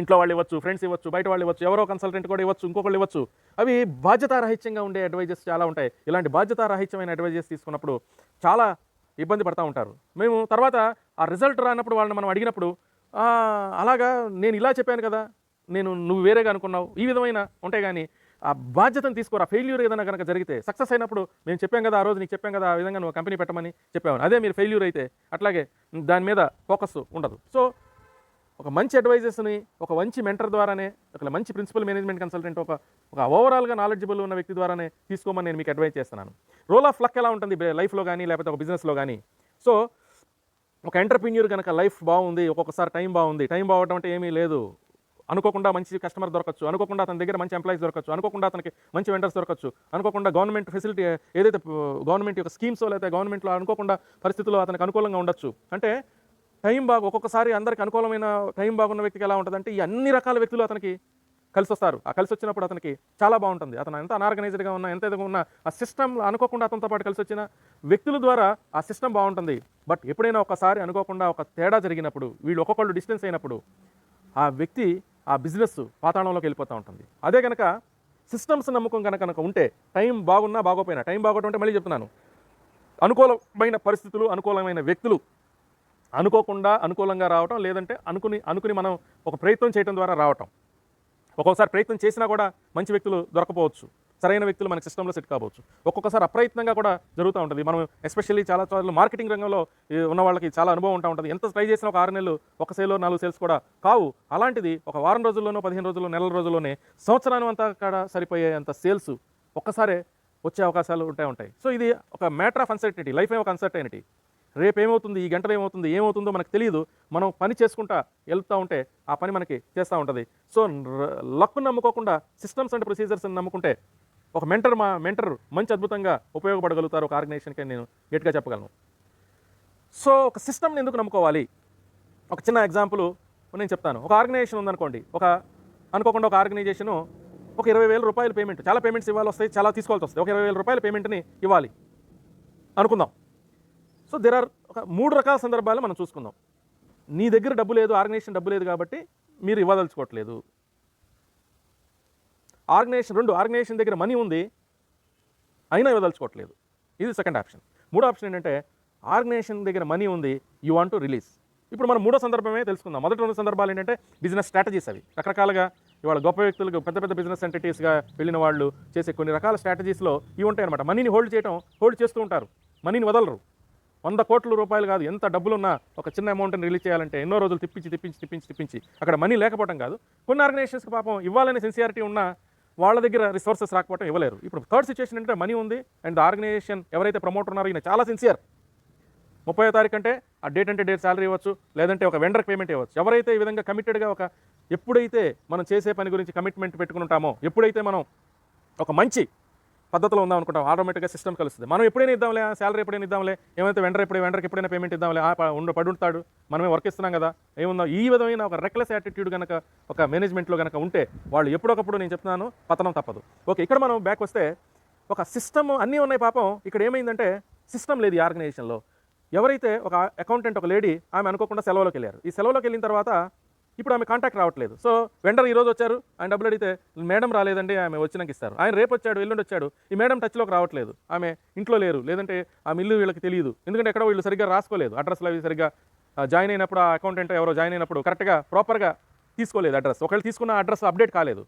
ఇంట్లో వాళ్ళు ఇవ్వచ్చు, ఫ్రెండ్స్ ఇవ్వచ్చు, బయట వాళ్ళు ఇవ్వచ్చు, ఎవరో కన్సల్టెంట్ కూడా ఇవ్వచ్చు, ఇంకొకళ్ళు ఇవ్వచ్చు. అవి బాధ్యతారహిత్యంగా ఉండే అడ్వైజెస్ చాలా ఉంటాయి. ఇలాంటి బాధ్యతారహిత్యమైన అడ్వైజెస్ తీసుకున్నప్పుడు చాలా ఇబ్బంది పడతా ఉంటారు. మేము తర్వాత ఆ రిజల్ట్ రానప్పుడు వాళ్ళని మనం అడిగినప్పుడు, అలాగా నేను ఇలా చెప్పాను కదా, నువ్వు వేరేగా అనుకున్నావు, ఈ విధమైన ఉంటాయి. కానీ ఆ బాధ్యతను తీసుకోరు. ఆ ఫెయిల్యూర్ ఏదైనా కనుక జరిగితే, సక్సెస్ అయినప్పుడు మేము చెప్పాం కదా, ఆ రోజు నీకు చెప్పాం కదా, ఆ విధంగా నువ్వు కంపెనీ పెట్టమని చెప్పావు, అదే మీరు ఫెయిల్యూర్ అయితే అట్లాగే దాని మీద ఫోకస్ ఉండదు. సో ఒక మంచి అడ్వైజెస్ని ఒక మంచి మెంటర్ ద్వారానే, ఒక మంచి ప్రిన్సిపల్ మేనేజ్మెంట్ కన్సల్టెంట్, ఒక ఓవరాల్గా నాలెడ్జబుల్ ఉన్న వ్యక్తి ద్వారానే తీసుకోమని నేను మీకు అడ్వైజ్ చేస్తున్నాను. రోల్ ఆఫ్ లక్ ఎలా ఉంటుంది లైఫ్లో కానీ, లేకపోతే ఒక బిజినెస్లో కానీ. సో ఒక ఎంటర్ప్రెన్యూర్ కనుక లైఫ్ బాగుంది, ఒక్కొక్కసారి టైం బాగవడం అంటే ఏమీ లేదు. అనుకోకుండా మంచి కస్టమర్ దొరకచ్చు, అనుకోకుండా అతని దగ్గర మంచి ఎంప్లాయీస్ దొరకచ్చు, అనుకోకుండా అతనికి మంచి వెండర్స్ దొరకచ్చు, అనుకోకుండా గవర్నమెంట్ ఫెసిలిటీ ఏదైతే గవర్నమెంట్ యొక్క స్కీమ్స్ లేకపోతే గవర్నమెంట్లో అనుకోకుండా పరిస్థితుల్లో అతనికి అనుకూలంగా ఉండొచ్చు. అంటే ఒక్కొక్కసారి అందరికి అనుకూలమైన టైం బాగున్న వ్యక్తికి ఎలా ఉంటుందంటే ఈ అన్ని రకాల వ్యక్తులు అతనికి కలిసి వస్తారు. ఆ కలిసి వచ్చినప్పుడు అతనికి చాలా బాగుంటుంది. అతను ఎంత అనార్గనైజ్డ్గా ఉన్నా, ఎంత ఎదుగు ఉన్నా, ఆ సిస్టమ్ అనుకోకుండా అతనితో పాటు కలిసి వచ్చిన వ్యక్తుల ద్వారా ఆ సిస్టమ్ బాగుంటుంది. బట్ ఎప్పుడైనా ఒకసారి అనుకోకుండా ఒక తేడా జరిగినప్పుడు, వీళ్ళు ఒక్కొక్కళ్ళు డిస్టెన్స్ అయినప్పుడు, ఆ వ్యక్తి ఆ బిజినెస్ పాతాళంలోకి వెళ్ళిపోతూ ఉంటుంది. అదే కనుక సిస్టమ్స్ నమ్మకం కనుక ఉంటే, టైం బాగున్నా బాగోపోయినా, టైం బాగోవడం అంటే మళ్ళీ చెప్తున్నాను, అనుకూలమైన పరిస్థితులు, అనుకూలమైన వ్యక్తులు అనుకోకుండా అనుకూలంగా రావటం, లేదంటే అనుకుని మనం ఒక ప్రయత్నం చేయడం ద్వారా రావటం. ఒక్కొక్కసారి ప్రయత్నం చేసినా కూడా మంచి వ్యక్తులు దొరకపోవచ్చు, సరైన వ్యక్తులు మనకి సిస్టంలో సెట్ కావచ్చు. ఒక్కొక్కసారి అప్రయత్నంగా కూడా జరుగుతూ ఉంటుంది. మనం ఎస్పెషల్లీ చాలా చోట్ల మార్కెటింగ్ రంగంలో ఉన్న వాళ్ళకి చాలా అనుభవం ఉంటుంది. ఎంత ట్రై చేసినా ఒక 6 నెలలు, ఒక సేల్లో 4 సేల్స్ కూడా కావు. అలాంటిది ఒక వారం రోజుల్లోనో, 15 రోజుల్లో, నెల రోజుల్లోనే సంవత్సరాన్ని అంతా కూడా సరిపోయే అంత సేల్స్ ఒక్కసారే వచ్చే అవకాశాలు ఉంటాయి. సో ఇది ఒక మ్యాటర్ ఆఫ్ అన్సర్టనిటీ. లైఫ్ ఒక అన్సర్టనిటీ. రేపు ఏమవుతుంది, ఈ గంటలో ఏమవుతుందో మనకు తెలియదు. మనం పని చేసుకుంటా వెళ్తూ ఉంటే ఆ పని మనకి చేస్తూ ఉంటుంది. సో లక్ను నమ్ముకోకుండా సిస్టమ్స్ అండ్ ప్రొసీజర్స్ని నమ్ముకుంటే ఒక మెంటర్ మంచి అద్భుతంగా ఉపయోగపడగలుగుతారు ఒక ఆర్గనైజేషన్కి, నేను గట్టిగా చెప్పగలను. సో ఒక సిస్టమ్ని ఎందుకు నమ్ముకోవాలి? ఒక చిన్న ఎగ్జాంపుల్ నేను చెప్తాను. ఒక ఆర్గనైజేషన్ ఉందనుకోండి, అనుకోకుండా ఒక ఆర్గనైజేషను ఒక 20,000 రూపాయల పేమెంట్, చాలా పేమెంట్స్ ఇవ్వాలి వస్తాయి, చాలా తీసుకోవాల్సి వస్తాయి. ఒక 20,000 రూపాయల పేమెంట్ని ఇవ్వాలి అనుకుందాం. సో ఒక 3 రకాల సందర్భాలు మనం చూసుకుందాం. నీ దగ్గర డబ్బు లేదు, ఆర్గనైజేషన్ డబ్బు లేదు కాబట్టి మీరు ఇవ్వదలుచుకోవట్లేదు. ఆర్గనైజేషన్ దగ్గర మనీ ఉంది, అయినా ఇవ్వదలుచుకోవట్లేదు. ఇది సెకండ్ ఆప్షన్. మూడో ఆప్షన్ ఏంటంటే ఆర్గనైజేషన్ దగ్గర మనీ ఉంది, యూ వాంట్ టు రిలీజ్. ఇప్పుడు మనం మూడో సందర్భమే తెలుసుకుందాం. మొదటి 2 సందర్భాలు ఏంటంటే బిజినెస్ స్ట్రాటజీస్. అవి రకరకాలుగా ఇవాళ గొప్ప వ్యక్తులకు పెద్ద పెద్ద బిజినెస్ ఎంటిటీస్గా వెళ్ళిన వాళ్ళు చేసే కొన్ని రకాల స్ట్రాటజీస్లో ఇవి ఉంటాయి అనమాట. మనీని హోల్డ్ చేస్తూ ఉంటారు, మనీని వదలరు. 100 కోట్ల రూపాయలు కాదు, ఎంత డబ్బులున్నా ఒక చిన్న అమౌంట్ని రిలీజ్ చేయాలంటే ఎన్నో రోజులు తిప్పించి అక్కడ మనీ లేకపోవడం కాదు. కొన్ని ఆర్గనైజేషన్స్కి పాపం ఇవ్వాలనే సిన్సియారిటీ ఉన్న వాళ్ళ దగ్గర రిసోర్సెస్ రాకపోవడం ఇవ్వలేరు. ఇప్పుడు థర్డ్ సిచ్యువేషన్ అంటే మనీ ఉంది అండ్ ఆర్గనైజేషన్ ఎవరైతే ప్రమోటర్ ఉన్నారో ఈయన చాలా సిన్సియర్. 30వ తారీఖు అంటే ఆ డేట్ అంటే డేట్ శాలరీ ఇవ్వచ్చు, లేదంటే ఒక వెండర్కి పేమెంట్ ఇవ్వచ్చు. ఎవరైతే ఈ విధంగా కమిటెడ్గా ఎప్పుడైతే మనం చేసే పని గురించి కమిట్మెంట్ పెట్టుకుని ఉంటామో, ఎప్పుడైతే మనం ఒక మంచి పద్ధతిలో ఉందాం అనుకుంటాం, ఆటోమేటిక్గా సిస్టమ్ కలుస్తుంది. మనం ఎప్పుడైనా ఇద్దాంలే, శాలరీ ఎప్పుడైనా ఇద్దాంలే, ఏమైతే వెండర్కి ఎప్పుడైనా పేమెంట్ ఇద్దాంలే, పడుంటాడు, మనమే వర్క్ ఇస్తున్నాం కదా, ఏముందా, ఈ విధమైన ఒక రెక్లెస్ యాటిట్యూడ్ కనుక ఒక మేనేజ్మెంట్లో కనుక ఉంటే వాళ్ళు ఎప్పుడొకప్పుడు నేను చెప్తున్నాను పతనం తప్పదు. ఓకే, ఇక్కడ మనం బ్యాక్ వస్తే ఒక సిస్టమ్ అన్నీ ఉన్నాయి. పాపం ఇక్కడ ఏమైందంటే సిస్టమ్ లేదు ఈ ఆర్గనైజేషన్లో. ఎవరైతే ఒక అకౌంటెంట్, ఒక లేడీ, ఆమె అనుకోకుండా సెలవులోకి వెళ్ళారు. ఈ సెలవులోకి వెళ్ళిన తర్వాత ఇప్పుడు ఆమె కాంటాక్ట్ రావట్లేదు. సో వెండర్ ఈరోజు వచ్చారు, ఆయన డబ్బులు అడిగితే మేడం రాలేదండి, ఆమె వచ్చినాక ఇస్తారు. ఆయన రేపు వచ్చాడు, ఎల్లుండి వచ్చాడు, ఈ మేడం టచ్లోకి రావట్లేదు, ఆమె ఇంట్లో లేరు, లేదంటే ఆమె ఇల్లు వీళ్ళకి తెలియదు, ఎందుకంటే ఎక్కడో వీళ్ళు సరిగ్గా రాసుకోలేదు అడ్రస్లు. అవి సరిగ్గా జాయిన్ అయినప్పుడు ఆ అకౌంటెంట్ ఎవరో జాయిన్ అయినప్పుడు కరెక్ట్గా ప్రాపర్గా తీసుకోలేదు అడ్రస్. ఒకవేళ తీసుకున్న అడ్రస్ అప్డేట్ కాలేదు,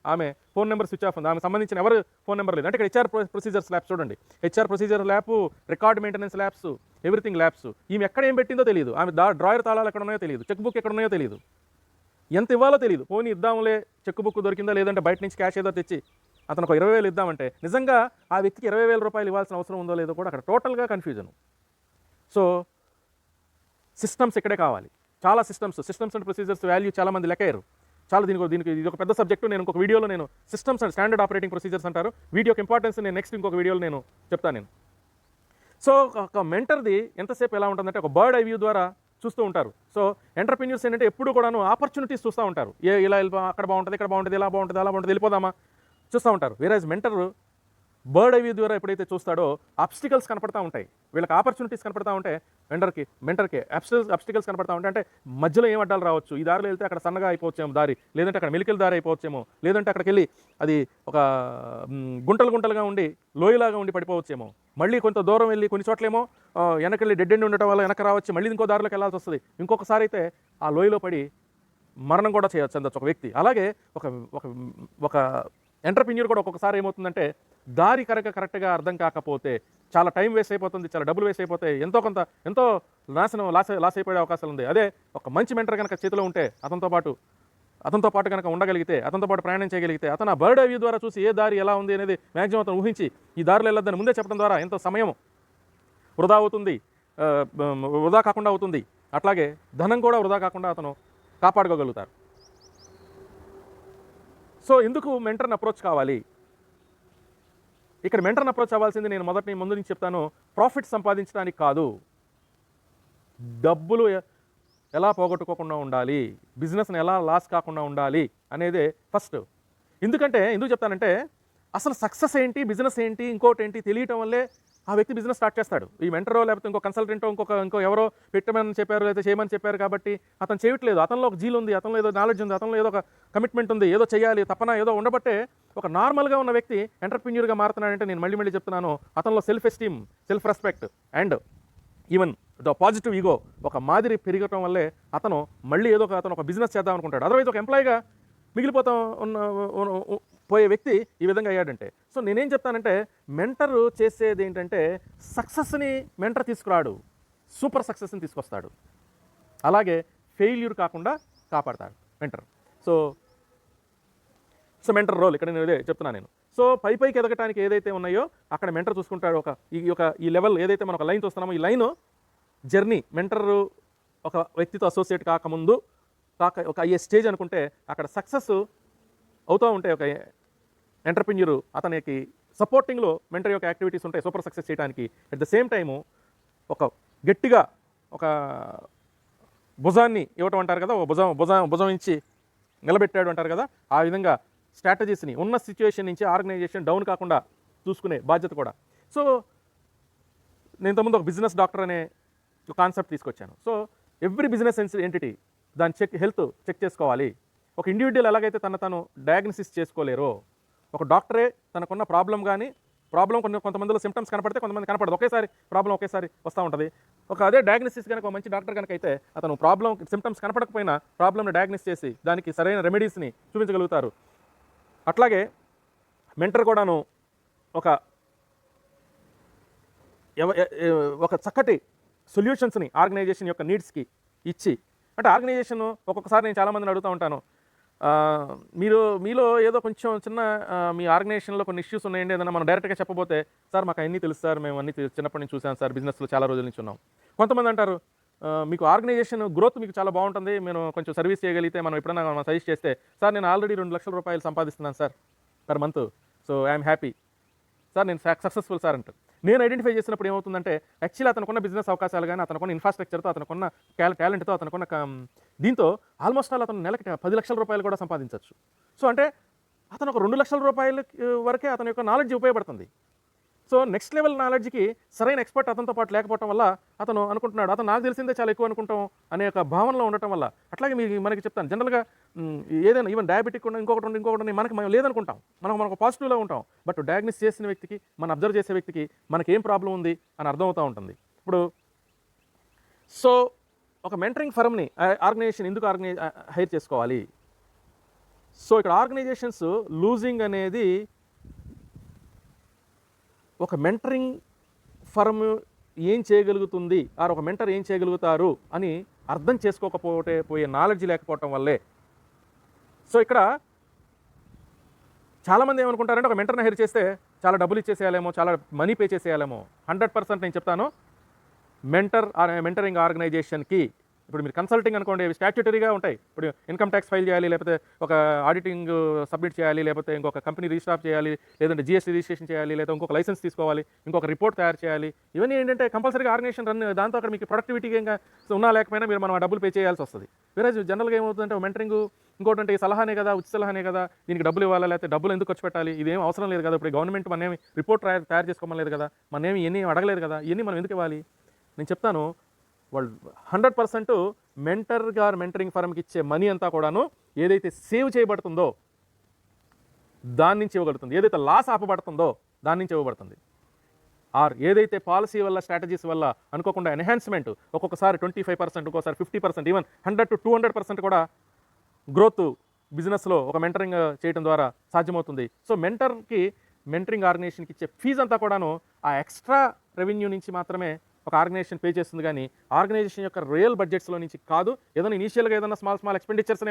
ఆమె ఫోన్ నెంబర్ స్విచ్ ఆఫ్ ఉంది, ఆమె సంబంధించిన ఎవరు ఫోన్ నెంబర్ లేదు. అంటే ఇక్కడ హెచ్ఆర్ ప్రొసీజర్స్ ల్యాబ్స్ చూడండి, HR procedure lab, record maintenance labs, everything labs. ఈమె ఎక్కడ ఏం పెట్టిందో తెలియదు, ఆమె డ్రాయర్ తాళాలు ఎక్కడ ఉన్నాయో తెలియదు, చెక్ బుక్ ఎక్కడ ఉన్నాయో తెలియదు, ఎంత ఇవ్వాలో తెలియదు. పోనీ ఇద్దాంలే, చెక్ బుక్ దొరికిందా, లేదంటే బయట నుంచి క్యాష్ ఏదో తెచ్చి అతను ఒక 20,000 ఇద్దామంటే నిజంగా ఆ వ్యక్తికి 20,000 రూపాయలు ఇవ్వాల్సిన అవసరం ఉందో లేదో కూడా అక్కడ టోటల్గా కన్ఫ్యూజన్. సో సిస్టమ్స్ ఇక్కడే కావాలి. చాలా సిస్టమ్స్ అండ్ ప్రొసీజర్స్ వాల్యూ చాలామంది లెక్కయ్యారు. దీనికి ఇది ఒక పెద్ద సబ్జెక్టు. నేను ఇంకొక వీడియోలో నేను systems and standard operating procedures అంటారు, వీటి యొక్క ఇంపార్టెన్స్ నేను నెక్స్ట్ ఇంకొక వీడియోలో నేను చెప్తాను. సో ఒక మెంటర్ది ఎంతసేపు ఎలా ఉంటుందంటే ఒక బర్డ్ ఐ వ్యూ ద్వారా చూస్తూ ఉంటారు. సో ఎంటర్‌ప్రెన్యూర్స్ ఏంటంటే ఎప్పుడు కూడాను ఆపర్చునిటీస్ చూస్తూ ఉంటారు. ఇలా అక్కడ బాగుంటుంది, ఇక్కడ బాగుంటుంది, ఇలా బాగుంటుంది, అలా బాగుంటుంది, వెళ్ళిపోదామా చూస్తూ ఉంటారు. వేరేజ్ మెంటర్ బర్డ్ ఐ వ్యూ ద్వారా ఎప్పుడైతే చూస్తాడో ఆబ్స్టికల్స్ కనపడతా ఉంటాయి, వీళ్ళకి ఆపర్చునిటీస్ కనపడతా ఉంటాయి, మెంటర్కి ఆబ్స్టికల్స్ కనపడతా ఉంటాయి. అంటే మధ్యలో ఏం అడ్డాలు రావచ్చు, ఈ దారిలో వెళ్తే అక్కడ సన్నగా అయిపోవచ్చేమో దారి, లేదంటే అక్కడ మెలికల దారి అయిపోవచ్చేమో, లేదంటే అక్కడికి వెళ్ళి అది ఒక గుంటలుగా ఉండి లోయలాగా ఉండి పడిపోవచ్చేమో, మళ్ళీ కొంత దూరం వెళ్ళి కొన్ని చోట్లేమో వెనకెళ్ళి డెడ్ ఎండ్ ఉండటం వల్ల వెనక రావచ్చు, మళ్ళీ ఇంకో దారిలోకి వెళ్ళాల్సి వస్తుంది. ఇంకొకసారి అయితే ఆ లోయలో పడి మరణం కూడా చెందొచ్చు ఒక వ్యక్తి. అలాగే ఒక ఎంటర్‌ప్రెన్యూర్ కూడా ఒక్కొక్కసారి ఏమవుతుందంటే దారి కరెక్ట్గా అర్థం కాకపోతే చాలా టైం వేస్ట్ అయిపోతుంది, చాలా డబ్బులు వేస్ట్ అయిపోతాయి, ఎంతో లాస్ అయిపోయే అవకాశాలు ఉంది. అదే ఒక మంచి మెంటర్ కనుక చేతిలో ఉంటే అతనితో పాటు కనుక ఉండగలిగితే, అతనితో పాటు ప్రయాణం చేయగలిగితే, అతను ఆ బర్డ్ ఐ వ్యూ ద్వారా చూసి ఏ దారి ఎలా ఉంది అనేది మ్యాక్సిమం అతను ఊహించి ఈ దారిలో వెళ్ళొద్దని ముందే చెప్పడం ద్వారా ఎంతో సమయం వృధా అవుతుంది, వృధా కాకుండా అవుతుంది. అట్లాగే ధనం కూడా వృధా కాకుండా అతను కాపాడుకోగలుగుతారు. సో ఎందుకు మెంటర్ని అప్రోచ్ కావాలి? ఇక్కడ మెంటర్ని అప్రోచ్ అవ్వాల్సింది నేను ముందు నుంచి చెప్తాను, ప్రాఫిట్ సంపాదించడానికి కాదు, డబ్బులు ఎలా పోగొట్టుకోకుండా ఉండాలి, బిజినెస్ని ఎలా లాస్ కాకుండా ఉండాలి అనేదే ఫస్ట్. ఎందుకు చెప్తానంటే అసలు సక్సెస్ ఏంటి, బిజినెస్ ఏంటి, ఇంకోటి ఏంటి తెలియటం వల్లే ఆ వ్యక్తి బిజినెస్ స్టార్ట్ చేస్తాడు. ఈ మెంటరో లేకపోతే ఇంకో కన్సల్టెంటో ఇంకో ఎవరో పెట్టమని చెప్పారు లేదా చేయమని చెప్పారు కాబట్టి అతను చేయట్లేదు. అతనిలో ఒక జీల్ ఉంది, అతనిలో ఏదో నాలెడ్జ్ ఉంది, అతనిలో ఏదో ఒక కమిట్మెంట్ ఉంది, ఏదో చేయాలి తపన ఏదో ఉండబట్టే ఒక నార్మల్గా ఉన్న వ్యక్తి ఎంటర్‌ప్రెన్యూర్గా మారుతున్నాడంటే నేను మళ్ళీ చెప్తున్నాను, అతనిలో self esteem, self respect and even the positive ego ఒక మాదిరి పెరగటం వల్లే అతను మళ్ళీ అతను ఒక బిజినెస్ చేద్దాం అనుకుంటాడు. అదర్వైజ్ ఒక ఎంప్లాయీగా పోయే వ్యక్తి ఈ విధంగా అయ్యాడంటే. సో నేనేం చెప్తానంటే మెంటర్ చేసేది ఏంటంటే సక్సెస్ని మెంటర్ తీసుకురాడు, సూపర్ సక్సెస్ని తీసుకొస్తాడు. అలాగే ఫెయిల్యూర్ కాకుండా కాపాడతాడు మెంటర్. సో మెంటర్ రోల్ ఇక్కడ నేను ఇదే చెప్తున్నాను నేను. సో పైకి ఎదగటానికి ఏదైతే ఉన్నాయో అక్కడ మెంటర్ చూసుకుంటాడు. ఈ లెవెల్ ఏదైతే మనం ఒక లైన్ చూస్తున్నామో ఈ లైన్ జర్నీ మెంటర్ ఒక వ్యక్తితో అసోసియేట్ కాకముందు ఒక అయ్యే స్టేజ్ అనుకుంటే అక్కడ సక్సెస్ అవుతూ ఉంటాయి. ఒక ఎంటర్‌ప్రెన్యూర్ అతనికి సపోర్టింగ్లో మెంటర్ యొక్క యాక్టివిటీస్ ఉంటాయి సూపర్ సక్సెస్ చేయడానికి. అట్ ద సేమ్ టైము ఒక గట్టిగా ఒక భుజాన్ని ఇవ్వటం అంటారు కదా, భుజం ఇచ్చి నిలబెట్టాడు అంటారు కదా, ఆ విధంగా స్ట్రాటజీస్ని ఉన్న సిచ్యువేషన్ నుంచి ఆర్గనైజేషన్ డౌన్ కాకుండా చూసుకునే బాధ్యత కూడా. సో నేను ఇంతకుముందు ఒక బిజినెస్ డాక్టర్ అనే కాన్సెప్ట్ తీసుకొచ్చాను. సో ఎవ్రీ బిజినెస్ ఎంటిటీ దాని హెల్త్ చెక్ చేసుకోవాలి. ఒక ఇండివిడ్యువల్ ఎలాగైతే తను డయాగ్నోసిస్ చేసుకోలేరో, ఒక డాక్టరే తనకున్న ప్రాబ్లం కొంతమందిలో సిమ్టమ్స్ కనపడితే కొంతమంది కనపడదు. ప్రాబ్లం ఒకేసారి వస్తూ ఉంటుంది. అదే డయాగ్నోసిస్ కనుక ఒక మంచి డాక్టర్ కనుక అయితే అతను సిమ్టమ్స్ కనపడకపోయినా ప్రాబ్లమ్ని డయాగ్నోస్ చేసి దానికి సరైన రెమెడీస్ని చూపించగలుగుతారు. అట్లాగే మెంటర్ కూడాను ఒక చక్కటి సొల్యూషన్స్ని ఆర్గనైజేషన్ యొక్క నీడ్స్కి ఇచ్చి, అంటే ఆర్గనైజేషన్ ఒక్కొక్కసారి నేను చాలామందిని అడుగుతూ ఉంటాను, మీలో ఏదో కొంచెం చిన్న మీ ఆర్గనైజేషన్లో కొన్ని ఇష్యూస్ ఉన్నాయండి, ఏదైనా మనం డైరెక్ట్గా చెప్పబోతే, సార్ మాకు అన్నీ తెలుసు సార్, మేము అన్నీ చిన్నప్పటి నుంచి చూసాం సార్, బిజినెస్లో చాలా రోజుల నుంచి ఉన్నాం. కొంతమంది అంటారు, మీకు ఆర్గనైజేషన్ గ్రోత్ మీకు చాలా బాగుంటుంది, మేము కొంచెం సర్వీస్ చేయగలిగితే మనం ఎప్పుడైనా మనం సజెస్ట్ చేస్తే, సార్ నేను ఆల్రెడీ 2 లక్షల రూపాయలు సంపాదిస్తున్నాను sir per month, so I'm happy sir, నేను సక్సెస్ఫుల్ సార్ అంటారు. నేను ఐడెంటిఫై చేసినప్పుడు ఏమవుతుందంటే, యాక్చువల్లీ అతనుకున్న బిజినెస్ అవకాశాలు కానీ, అతనుకున్న ఇన్ఫ్రాస్ట్రక్చర్తో, అతనుకున్న టాలెంట్తో, అతనుకున్న దీంతో ఆల్మోస్ట్ అతను నెలకి 10 లక్షల రూపాయలు కూడా సంపాదించవచ్చు. సో అంటే అతను ఒక 2 లక్షల రూపాయల వరకే అతని యొక్క నాలెడ్జ్ ఉపయోగపడుతుంది. సో నెక్స్ట్ లెవెల్ నాలెడ్జ్కి సరైన ఎక్స్పర్ట్ అతనితో పాటు లేకపోవడం వల్ల అతను అనుకుంటున్నాడు, అతను నాకు తెలిసిందే చాలా ఎక్కువ అనుకుంటాం అనే ఒక భావనలో ఉండటం వల్ల. అట్లాగే మనకి చెప్తాను, జనరల్గా ఏదైనా ఈవెన్ డయాబెటిక్ ఇంకొకటి మనం లేదనుకుంటాం, మనకు పాజిటివ్లో ఉంటాం. బట్ డయాగ్నోస్ చేసిన వ్యక్తికి, మనం అబ్జర్వ్ చేసే వ్యక్తికి మనకి ఏం ప్రాబ్లం ఉంది అని అర్థమవుతూ ఉంటుంది. ఇప్పుడు సో ఒక మెంటరింగ్ ఫర్మ్ని ఆర్గనైజేషన్ ఎందుకు హైర్ చేసుకోవాలి? సో ఇక్కడ ఆర్గనైజేషన్స్ లూజింగ్ అనేది ఒక మెంటరింగ్ ఫర్మ్ ఏం చేయగలుగుతుంది, ఒక మెంటర్ ఏం చేయగలుగుతారు అని అర్థం చేసుకోకపోతే నాలెడ్జ్ లేకపోవటం వల్లే. సో ఇక్కడ చాలామంది ఏమనుకుంటారంటే, ఒక మెంటర్ని హైర్ చేస్తే చాలా డబ్బులు ఇచ్చేసేయాలేమో, చాలా మనీ పే చేసేయాలేమో. 100% నేను చెప్తాను, మెంటరింగ్ ఆర్గనైజేషన్కి ఇప్పుడు మీరు కన్సల్టింగ్ అనుకోండి, స్టాట్యూటరీగా ఉంటాయి. ఇప్పుడు ఇన్కమ్ ట్యాక్స్ ఫైల్ చేయాలి, లేకపోతే ఒక ఆడిటింగ్ సబ్మిట్ చేయాలి, లేకపోతే ఇంకొక కంపెనీ రిజిస్టర్ చేయాలి, లేదంటే జిఎస్టీ రిజిస్ట్రేషన్ చేయాలి, లేదా ఇంకొక లైసెన్స్ తీసుకోవాలి, ఇంకొక రిపోర్ట్ తయారు చేయాలి. ఇవన్నీ ఏంటంటే కంపల్సరీగా ఆర్గనైజేషన్ రన్, దాంతో అక్కడ మీకు ప్రొడక్టివిటీ ఇంకా ఉన్నా లేకపోయినా మనం ఆ డబ్బులు పే చేయాల్సి వస్తుంది. వేరే జనరల్గా ఏమవుతుందంటే, మెంటరింగ్ ఇంకోటి అంటే సలహానే కదా, ఉచిత సలహానే కదా, దీనికి డబ్బులు ఇవ్వాలా, లేకపోతే డబ్బులు ఎందుకు ఖర్చు పెట్టాలి, ఇదేం అవసరం లేదు కదా, ఇప్పుడు గవర్నమెంట్ మనమేమి రిపోర్ట్ తయారు చేసుకోమలేదు కదా, మనమేమి ఇవన్నీ అడగలేదు కదా, ఇవన్నీ మనం ఎందుకు ఇవ్వాలి? నేను చెప్తాను, వాళ్ళు 100% మెంటరింగ్ ఫర్మ్కి ఇచ్చే మనీ అంతా కూడాను ఏదైతే సేవ్ చేయబడుతుందో దాని నుంచి ఇవ్వగలుగుతుంది, ఏదైతే లాస్ ఆపబడుతుందో దాని నుంచి ఇవ్వబడుతుంది. ఏదైతే పాలసీ వల్ల, స్ట్రాటజీస్ వల్ల అనుకోకుండా ఎన్హాన్స్మెంట్, ఒక్కొక్కసారి 25%, ఒక్కొక్కసారి 50%, ఈవెన్ 100 to 200% కూడా గ్రోత్ బిజినెస్లో ఒక మెంటరింగ్ చేయడం ద్వారా సాధ్యమవుతుంది. సో మెంటరింగ్ ఆర్గనైజేషన్కి ఇచ్చే ఫీజు అంతా కూడాను ఆ ఎక్స్ట్రా రెవెన్యూ నుంచి మాత్రమే ఒక ఆర్గనైజేషన్ పే చేస్తుంది, కానీ ఆర్గనైజేషన్ యొక్క రియల్ బడ్జెట్స్లో నుంచి కాదు. ఏదైనా ఇనీషియల్గా ఏదైనా స్మాల్ ఎక్స్పెండిచర్స్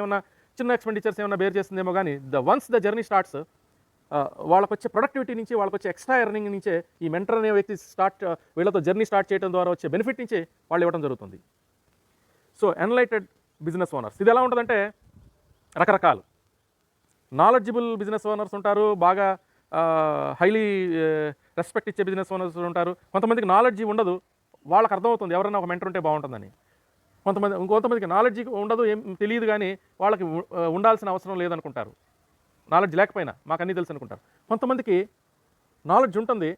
చిన్న ఎక్స్పెండిచర్స్ ఏమైనా బేర్ చేస్తుందేమో, కానీ వన్స్ ద జర్నీ స్టార్ట్స్, వాళ్ళకి వచ్చే ప్రొడక్టివిటీ నుంచి, వాళ్ళకి వచ్చే ఎక్స్ట్రా ఎర్నింగ్ నుంచే ఈ మెంటర్ అనే వ్యక్తి వీళ్ళతో జర్నీ స్టార్ట్ చేయడం ద్వారా వచ్చే బెనిఫిట్ నుంచి వాళ్ళు ఇవ్వడం జరుగుతుంది. సో ఎన్లైటెడ్ బిజినెస్ ఓనర్స్, ఇది ఎలా ఉంటుందంటే, రకరకాలు నాలెడ్జిబుల్ బిజినెస్ ఓనర్స్ ఉంటారు, బాగా హైలీ రెస్పెక్ట్ ఇచ్చే బిజినెస్ ఓనర్స్ ఉంటారు. కొంతమందికి నాలెడ్జ్ ఉండదు, వాళ్ళకి అర్థమవుతుంది ఎవరైనా ఒక మెంటర్ ఉంటే బాగుంటుందని. కొంతమందికి నాలెడ్జ్ ఉండదు, ఏం తెలియదు, కానీ వాళ్ళకి ఉండాల్సిన అవసరం లేదనుకుంటారు, నాలెడ్జ్ లేకపోయినా మాకు అన్నీ తెలుసు అనుకుంటారు. కొంతమందికి నాలెడ్జ్ ఉంటుంది,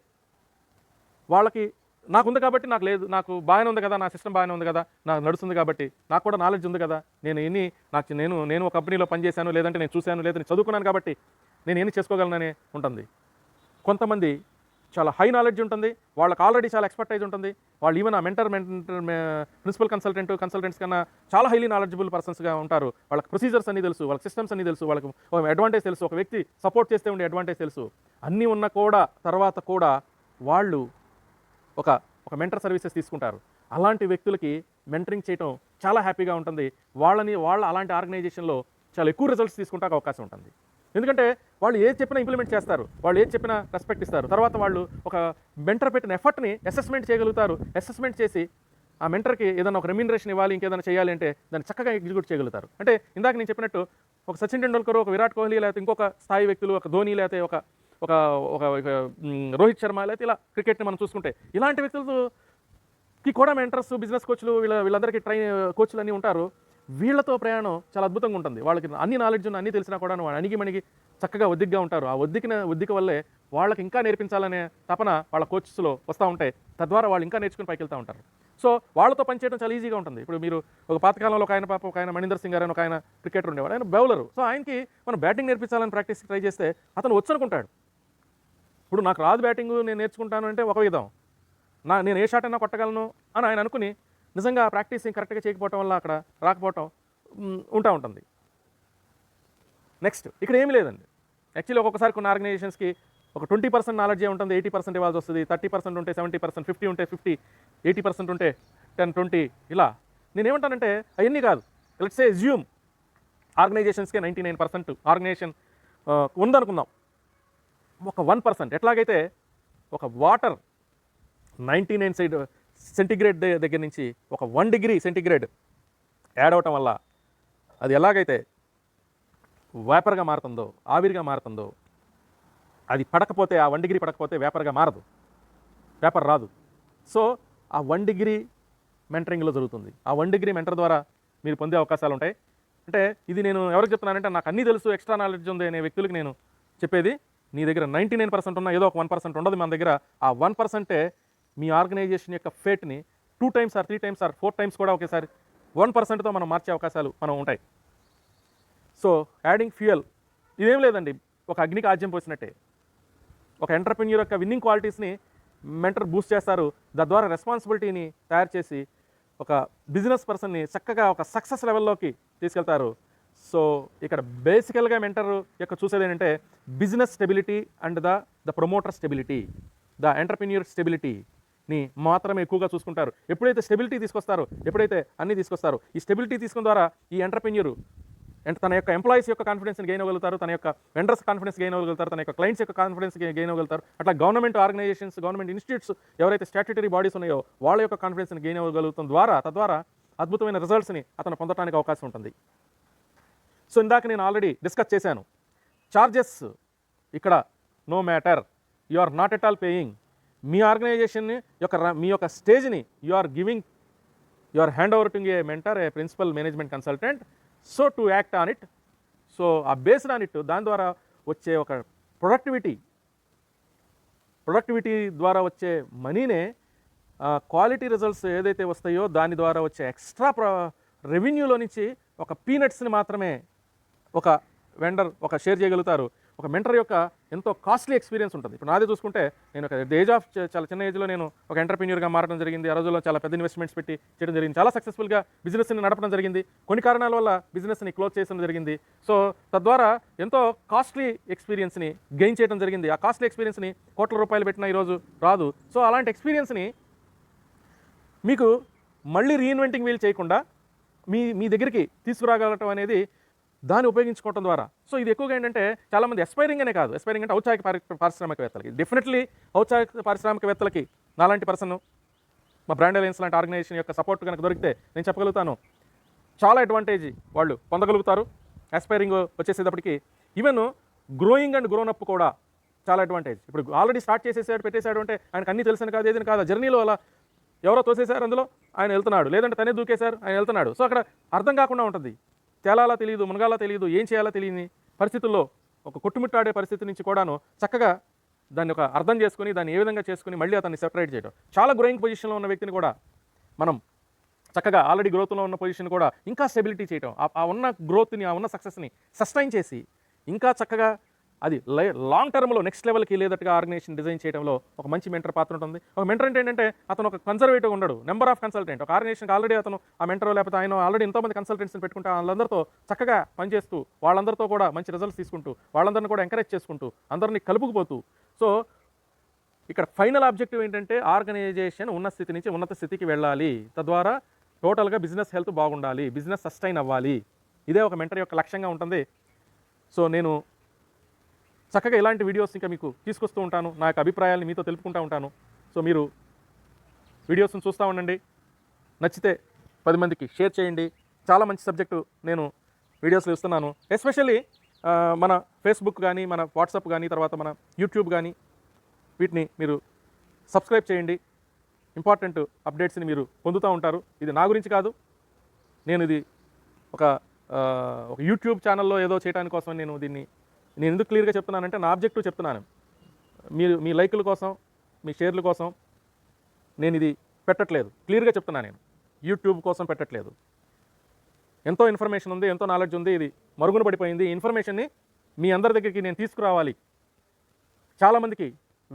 వాళ్ళకి నాకు ఉంది కాబట్టి నాకు లేదు, నాకు బాగానే ఉంది కదా, నా సిస్టమ్ బాగానే ఉంది కదా, నాకు నడుస్తుంది కాబట్టి, నాకు కూడా నాలెడ్జ్ ఉంది కదా, నేను ఒక కంపెనీలో పనిచేశాను, లేదంటే నేను చూశాను, లేదా నేను చదువుకున్నాను కాబట్టి నేను ఏమి చేసుకోగలననే ఉంటుంది. కొంతమంది చాలా హై నాలెడ్జ్ ఉంటుంది, వాళ్ళకి ఆల్రెడీ చాలా ఎక్స్పర్టైజ్ ఉంటుంది, వాళ్ళు ఈవెన్ ఆ ప్రిన్సిపల్ కన్సల్టెంట్స్ కన్నా చాలా హైలీ నాలెడ్జబుల్ పర్సన్స్గా ఉంటారు. వాళ్ళకి ప్రొసీజర్స్ అన్నీ తెలుసు, వాళ్ళకి సిస్టమ్స్ అన్నీ తెలుసు, వాళ్ళకి అడ్వాంటేజ్ తెలుసు, ఒక వ్యక్తి సపోర్ట్ చేస్తే ఉండే అడ్వాంటేజ్ తెలుసు. అన్నీ ఉన్న తర్వాత కూడా వాళ్ళు ఒక మెంటర్ సర్వీసెస్ తీసుకుంటారు. అలాంటి వ్యక్తులకి మెంటరింగ్ చేయడం చాలా హ్యాపీగా ఉంటుంది. వాళ్ళ అలాంటి ఆర్గనైజేషన్లో చాలా ఎక్కువ రిజల్ట్స్ తీసుకుంటానికి అవకాశం ఉంటుంది. ఎందుకంటే వాళ్ళు ఏది చెప్పినా ఇంప్లిమెంట్ చేస్తారు, వాళ్ళు ఏది చెప్పినా రెస్పెక్ట్ ఇస్తారు. తర్వాత వాళ్ళు ఒక మెంటర్ పెట్టిన ఎఫర్ట్ని అసెస్మెంట్ చేయగలుగుతారు. అసెస్మెంట్ చేసి ఆ మెంటర్కి ఏదైనా ఒక రెమ్యూనరేషన్ ఇవ్వాలి, ఇంకేదైనా చేయాలి అంటే దాన్ని చక్కగా ఎగ్జిక్యూట్ చేయగలుగుతారు. అంటే ఇందాక నేను చెప్పినట్టు ఒక సచిన్ టెండూల్కర్, ఒక విరాట్ కోహ్లీ, లేకపోతే ఇంకొక స్థాయి వ్యక్తులు, ఒక ధోని, లేకపోతే ఒక రోహిత్ శర్మ, లేకపోతే ఇలా క్రికెట్ని మనం చూసుకుంటే ఇలాంటి వ్యక్తులకి కూడా మెంటర్స్, బిజినెస్ కోచ్లు, వీళ్ళందరికీ కోచ్లు అన్నీ ఉంటారు. వీళ్ళతో ప్రయాణం చాలా అద్భుతంగా ఉంటుంది. వాళ్ళకి అన్ని నాలెడ్జ్ ఉన్న, అన్నీ తెలిసినా కూడా వాళ్ళు అణిగి చక్కగా ఒద్దిగ్గా ఉంటారు. ఆ ఒద్దిక వల్లే వాళ్ళకి ఇంకా నేర్పించాలనే తపన వాళ్ళ కోచ్స్లో వస్తూ ఉంటాయి. తద్వారా వాళ్ళు ఇంకా నేర్చుకుని పైకి వెళ్తూ ఉంటారు. సో వాళ్ళతో పనిచేయడం చాలా ఈజీగా ఉంటుంది. ఇప్పుడు మీరు ఒక పాతకాలంలో ఒక ఆయన మణీందర్ సింగ్ గారు అని ఒక ఆయన క్రికెటర్ ఉండేవాడు, ఆయన బౌలరు. సో ఆయనకి మనం బ్యాటింగ్ నేర్పించాలని ప్రాక్టీస్కి ట్రై చేస్తే అతను వచ్చనుకుంటాడు. ఇప్పుడు నాకు రాదు బ్యాటింగ్, నేను నేర్చుకుంటాను అంటే ఒక విధం, నేను ఏ షాట్ అయినా కొట్టగలను అని ఆయన అనుకుని నిజంగా ప్రాక్టీసింగ్ కరెక్ట్గా చేయకపోవటం వల్ల అక్కడ రాకపోవటం ఉంటుంది. నెక్స్ట్ ఇక్కడ ఏమీ లేదండి. యాక్చువల్లీ ఒక్కొక్కసారి కొన్ని ఆర్గనైజేషన్స్కి ఒక 20% నాలెడ్జే ఉంటుంది, 80% ఇవ్వాల్సి వస్తుంది. 30% ఉంటే 70%, 50 ఉంటే 50, 80% ఉంటే 10, 20 ఇలా. నేనేమంటానంటే అవన్నీ కాదు. లెట్స్ సే అజ్యూమ్ ఆర్గనైజేషన్స్కే 99% ఆర్గనైజేషన్ ఉందనుకుందాం. ఒక 1% ఎట్లాగైతే ఒక వాటర్ 99 సెంటిగ్రేడ్ దగ్గర నుంచి ఒక 1 డిగ్రీ సెంటిగ్రేడ్ యాడ్ అవటం వల్ల అది ఎలాగైతే వేపర్గా మారుతుందో, ఆవిరిగా మారుతుందో, అది పడకపోతే ఆ 1 డిగ్రీ పడకపోతే వేపర్గా మారదు, వేపర్ రాదు. సో ఆ 1 డిగ్రీ మెంటరింగ్లో జరుగుతుంది. ఆ 1 డిగ్రీ మెంటర్ ద్వారా మీరు పొందే అవకాశాలు ఉంటాయి. అంటే ఇది నేను ఎవరికి చెప్తున్నానంటే నాకు అన్నీ తెలుసు, ఎక్స్ట్రా నాలెడ్జ్ ఉంది అనే వ్యక్తులకి నేను చెప్పేది, నీ దగ్గర 99% ఉన్న ఏదో ఒక 1% ఉండదు మన దగ్గర. ఆ 1%ఏ మీ ఆర్గనైజేషన్ యొక్క ఫేట్ని 2 times or 3 times or 4 times కూడా ఒకేసారి 1%తో మనం మార్చే అవకాశాలు మనం ఉంటాయి. సో యాడింగ్ ఫ్యూయల్ ఇదేం లేదండి, ఒక అగ్నికి ఆజ్యం పోసినట్టే. ఒక ఎంటర్‌ప్రెన్యూర్ యొక్క విన్నింగ్ క్వాలిటీస్ని మెంటర్ బూస్ట్ చేస్తారు. తద్వారా రెస్పాన్సిబిలిటీని తయారు చేసి ఒక బిజినెస్ పర్సన్ని చక్కగా ఒక సక్సెస్ లెవెల్లోకి తీసుకెళ్తారు. సో ఇక్కడ బేసికల్గా మెంటర్ యొక్క చూసేది ఏంటంటే business stability and the promoter stability, the entrepreneur స్టెబిలిటీని మాత్రమే ఎక్కువగా చూసుకుంటారు. ఎప్పుడైతే స్టెబిలిటీ తీసుకొస్తారో, ఎప్పుడైతే అన్నీ తీసుకొస్తారో, ఈ స్టెబిలిటీ తీసుకున్న ద్వారా ఈ ఎంటర్‌ప్రెన్యూర్ తన యొక్క ఎంప్లాయీస్ యొక్క కాన్ఫిడెన్స్ని గెయిన్ అవ్వగలుగుతారు, తన యొక్క వెండర్స్ కాన్ఫిడెన్స్ గెయిన్ అవ్వగలుగుతారు, తన యొక్క క్లయింట్స్ యొక్క కాన్ఫిడెన్స్ గెయిన్ అవ్వగలుగుతారు. అట్లా గవర్నమెంట్ ఆర్గనైజేషన్స్, గవర్నమెంట్ ఇన్స్టిట్యూట్స్ ఎవరైతే స్టాట్యూటరీ బాడీస్ ఉన్నాయో వాళ్ళ యొక్క కాన్ఫిడెన్స్ని గెయిన్ అవ్వగలుగుతాం తద్వారా అద్భుతమైన రిజల్ట్స్ని అతను పొందడానికి అవకాశం ఉంటుంది. సో ఇందాక నేను ఆల్రెడీ డిస్కస్ చేశాను. చార్జెస్ ఇక్కడ no matter, you are not at all paying. మీ ఆర్గనైజేషన్ మీ యొక్క స్టేజ్ని you are hand over to a mentor, a principal management consultant. So to act on it, so ఆ బేస్డ్ ఆన్ ఇట్, దాని ద్వారా వచ్చే ఒక ప్రొడక్టివిటీ ద్వారా వచ్చే మనీనే క్వాలిటీ రిజల్ట్స్ ఏదైతే వస్తాయో దాని ద్వారా వచ్చే ఎక్స్ట్రా రెవెన్యూలో నుంచి ఒక పీనట్స్ని మాత్రమే ఒక వెండర్ ఒక షేర్ చేయగలుగుతారు. ఒక మెంటర్ యొక్క ఎంతో కాస్ట్లీ ఎక్స్పీరియన్స్ ఉంటుంది. ఇప్పుడు నాదే చూసుకుంటే నేను ఒక చాలా చిన్న ఏజ్లో నేను ఒక ఎంటర్‌ప్రెన్యూర్గా మారడం జరిగింది. ఆ రోజుల్లో చాలా పెద్ద ఇన్వెస్ట్మెంట్స్ పెట్టి చేయడం జరిగింది. చాలా సక్సెస్ఫుల్గా బిజినెస్ని నడపడం జరిగింది. కొన్ని కారణాల వల్ల బిజినెస్ని క్లోజ్ చేయడం జరిగింది. సో తద్వారా ఎంతో కాస్ట్లీ ఎక్స్పీరియన్స్ని గెయిన్ చేయడం జరిగింది. ఆ కాస్ట్లీ ఎక్స్పీరియన్స్ని కోట్ల రూపాయలు పెట్టినా ఈరోజు రాదు. సో అలాంటి ఎక్స్పీరియన్స్ని మీకు మళ్ళీ రీఇన్వెంటింగ్ వీల్ చేయకుండా మీ దగ్గరికి తీసుకురాగలటం అనేది దాన్ని ఉపయోగించుకోవడం ద్వారా. సో ఇది ఎక్కువగా ఏంటంటే చాలామంది ఎస్పైరింగ్ అనే కాదు, ఎస్పైరింగ్ అంటే ఔత్సాహిక పారిశ్రామికవేత్తలకి, డెఫినెట్లీ ఔత్సాహిక పారిశ్రామికవేత్తలకి నాలాంటి పర్సన్, మా బ్రాండ్ అలయన్స్ లాంటి ఆర్గనైజేషన్ యొక్క సపోర్ట్ కనుక దొరికితే నేను చెప్పగలుగుతాను చాలా అడ్వాంటేజ్ వాళ్ళు పొందగలుగుతారు. ఎస్పైరింగ్ వచ్చేసేటప్పటికి even growing and grown up కూడా చాలా అడ్వాంటేజ్. ఇప్పుడు ఆల్రెడీ స్టార్ట్ చేసేసాడు, పెట్టేశాడు అంటే ఆయనకు అన్నీ తెలిసిన కాదు, ఏదైనా కాదు, జర్నీలో అలా ఎవరో తోసేశారు, అందులో ఆయన వెళ్తున్నాడు, లేదంటే తనే దూకేశారు, ఆయన వెళ్తున్నాడు. సో అక్కడ అర్థం కాకుండా ఉంటుంది, తేలాలా తెలియదు, మునగాలా తెలియదు, ఏం చేయాలో తెలియని పరిస్థితుల్లో ఒక కొట్టుమిట్టాడే పరిస్థితి నుంచి కూడాను చక్కగా దాన్ని ఒక అర్థం చేసుకుని దాన్ని ఏ విధంగా చేసుకుని మళ్ళీ అతన్ని సెపరేట్ చేయడం. చాలా గ్రోయింగ్ పొజిషన్లో ఉన్న వ్యక్తిని కూడా మనం చక్కగా ఆల్రెడీ గ్రోత్లో ఉన్న పొజిషన్ కూడా ఇంకా స్టెబిలిటీ చేయడం, ఆ ఉన్న గ్రోత్ని, ఆ ఉన్న సక్సెస్ని సస్టైన్ చేసి ఇంకా చక్కగా అది లాంగ్ టర్మ్లో నెక్స్ట్ లెవెల్కి లేదట్టుగా ఆర్గనైజేషన్ డిజైన్ చేయడంలో ఒక మంచి మెంటర్ పాత్ర ఉంటుంది. ఒక మెంటర్ అంటే ఏంటంటే అతను ఒక కన్సర్వేటివ్ ఉండడు, నెంబర్ ఆఫ్ కన్సల్టెంట్. ఒక ఆర్గనైజేషన్కి ఆల్రెడీ అతను ఆ మెంటర్ లేకపోతే ఆయన ఆల్రెడీ ఎంతోమంది కన్సల్టెంట్స్ని పెట్టుకుంటే వాళ్ళందరితో చక్కగా పనిచేస్తూ, వాళ్ళందరితో కూడా మంచి రిజల్ట్స్ తీసుకుంటూ, వాళ్ళందరినీ కూడా ఎంకరేజ్ చేసుకుంటూ, అందరినీ కలుపుకుపోతూ. సో ఇక్కడ ఫైనల్ ఆబ్జెక్టివ్ ఏంటంటే ఆర్గనైజేషన్ ఉన్న స్థితి నుంచి ఉన్నత స్థితికి వెళ్ళాలి, తద్వారా టోటల్గా బిజినెస్ హెల్త్ బాగుండాలి, బిజినెస్ సస్టైన్ అవ్వాలి. ఇదే ఒక మెంటర్ యొక్క లక్ష్యంగా ఉంటుంది. సో నేను చక్కగా ఇలాంటి వీడియోస్ ఇంకా మీకు తీసుకొస్తూ ఉంటాను, నా యొక్క అభిప్రాయాన్ని మీతో తెలుపుకుంటూ ఉంటాను. సో మీరు వీడియోస్ని చూస్తూ ఉండండి, నచ్చితే 10 మందికి షేర్ చేయండి. చాలా మంచి సబ్జెక్టు నేను వీడియోస్లో ఇస్తున్నాను. ఎస్పెషల్లీ మన ఫేస్బుక్ కానీ, మన వాట్సాప్ కానీ, తర్వాత మన యూట్యూబ్ కానీ, వీటిని మీరు సబ్స్క్రైబ్ చేయండి. ఇంపార్టెంట్ అప్డేట్స్ని మీరు పొందుతూ ఉంటారు. ఇది నా గురించి కాదు, నేను ఇది ఒక యూట్యూబ్ ఛానల్లో ఏదో చేయడానికి కోసం నేను ఎందుకు క్లియర్గా చెప్తున్నానంటే నా ఆబ్జెక్టివ్ చెప్తున్నాను. మీ లైకుల కోసం, మీ షేర్ల కోసం నేను ఇది పెట్టట్లేదు. క్లియర్గా చెప్తున్నా నేను. యూట్యూబ్ కోసం పెట్టట్లేదు. ఎంతో ఇన్ఫర్మేషన్ ఉంది, ఎంతో నాలెడ్జ్ ఉంది. ఇది మరుగున పడిపోయింది. ఈ ఇన్ఫర్మేషన్ని మీ అందరి దగ్గరికి నేను తీసుకురావాలి. చాలామందికి,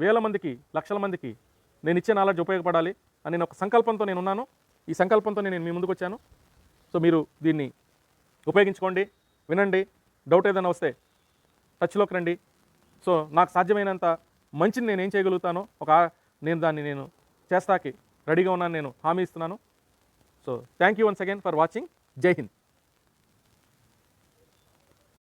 వేల మందికి, లక్షల మందికి నేను ఇచ్చే నాలెడ్జ్ ఉపయోగపడాలి అని నేను ఒక సంకల్పంతో నేను ఉన్నాను. ఈ సంకల్పంతో నేను మీ ముందుకు వచ్చాను. సో మీరు దీన్ని ఉపయోగించుకోండి, వినండి. డౌట్ ఏదైనా వస్తే టచ్లోకి రండి. సో నాకు సాధ్యమైనంత మంచిని నేను ఏం చేయగలుగుతానో నేను దాన్ని చేస్తాకి రెడీగా ఉన్నాను, నేను హామీ ఇస్తున్నాను. So thank you once again for watching. జై హింద్.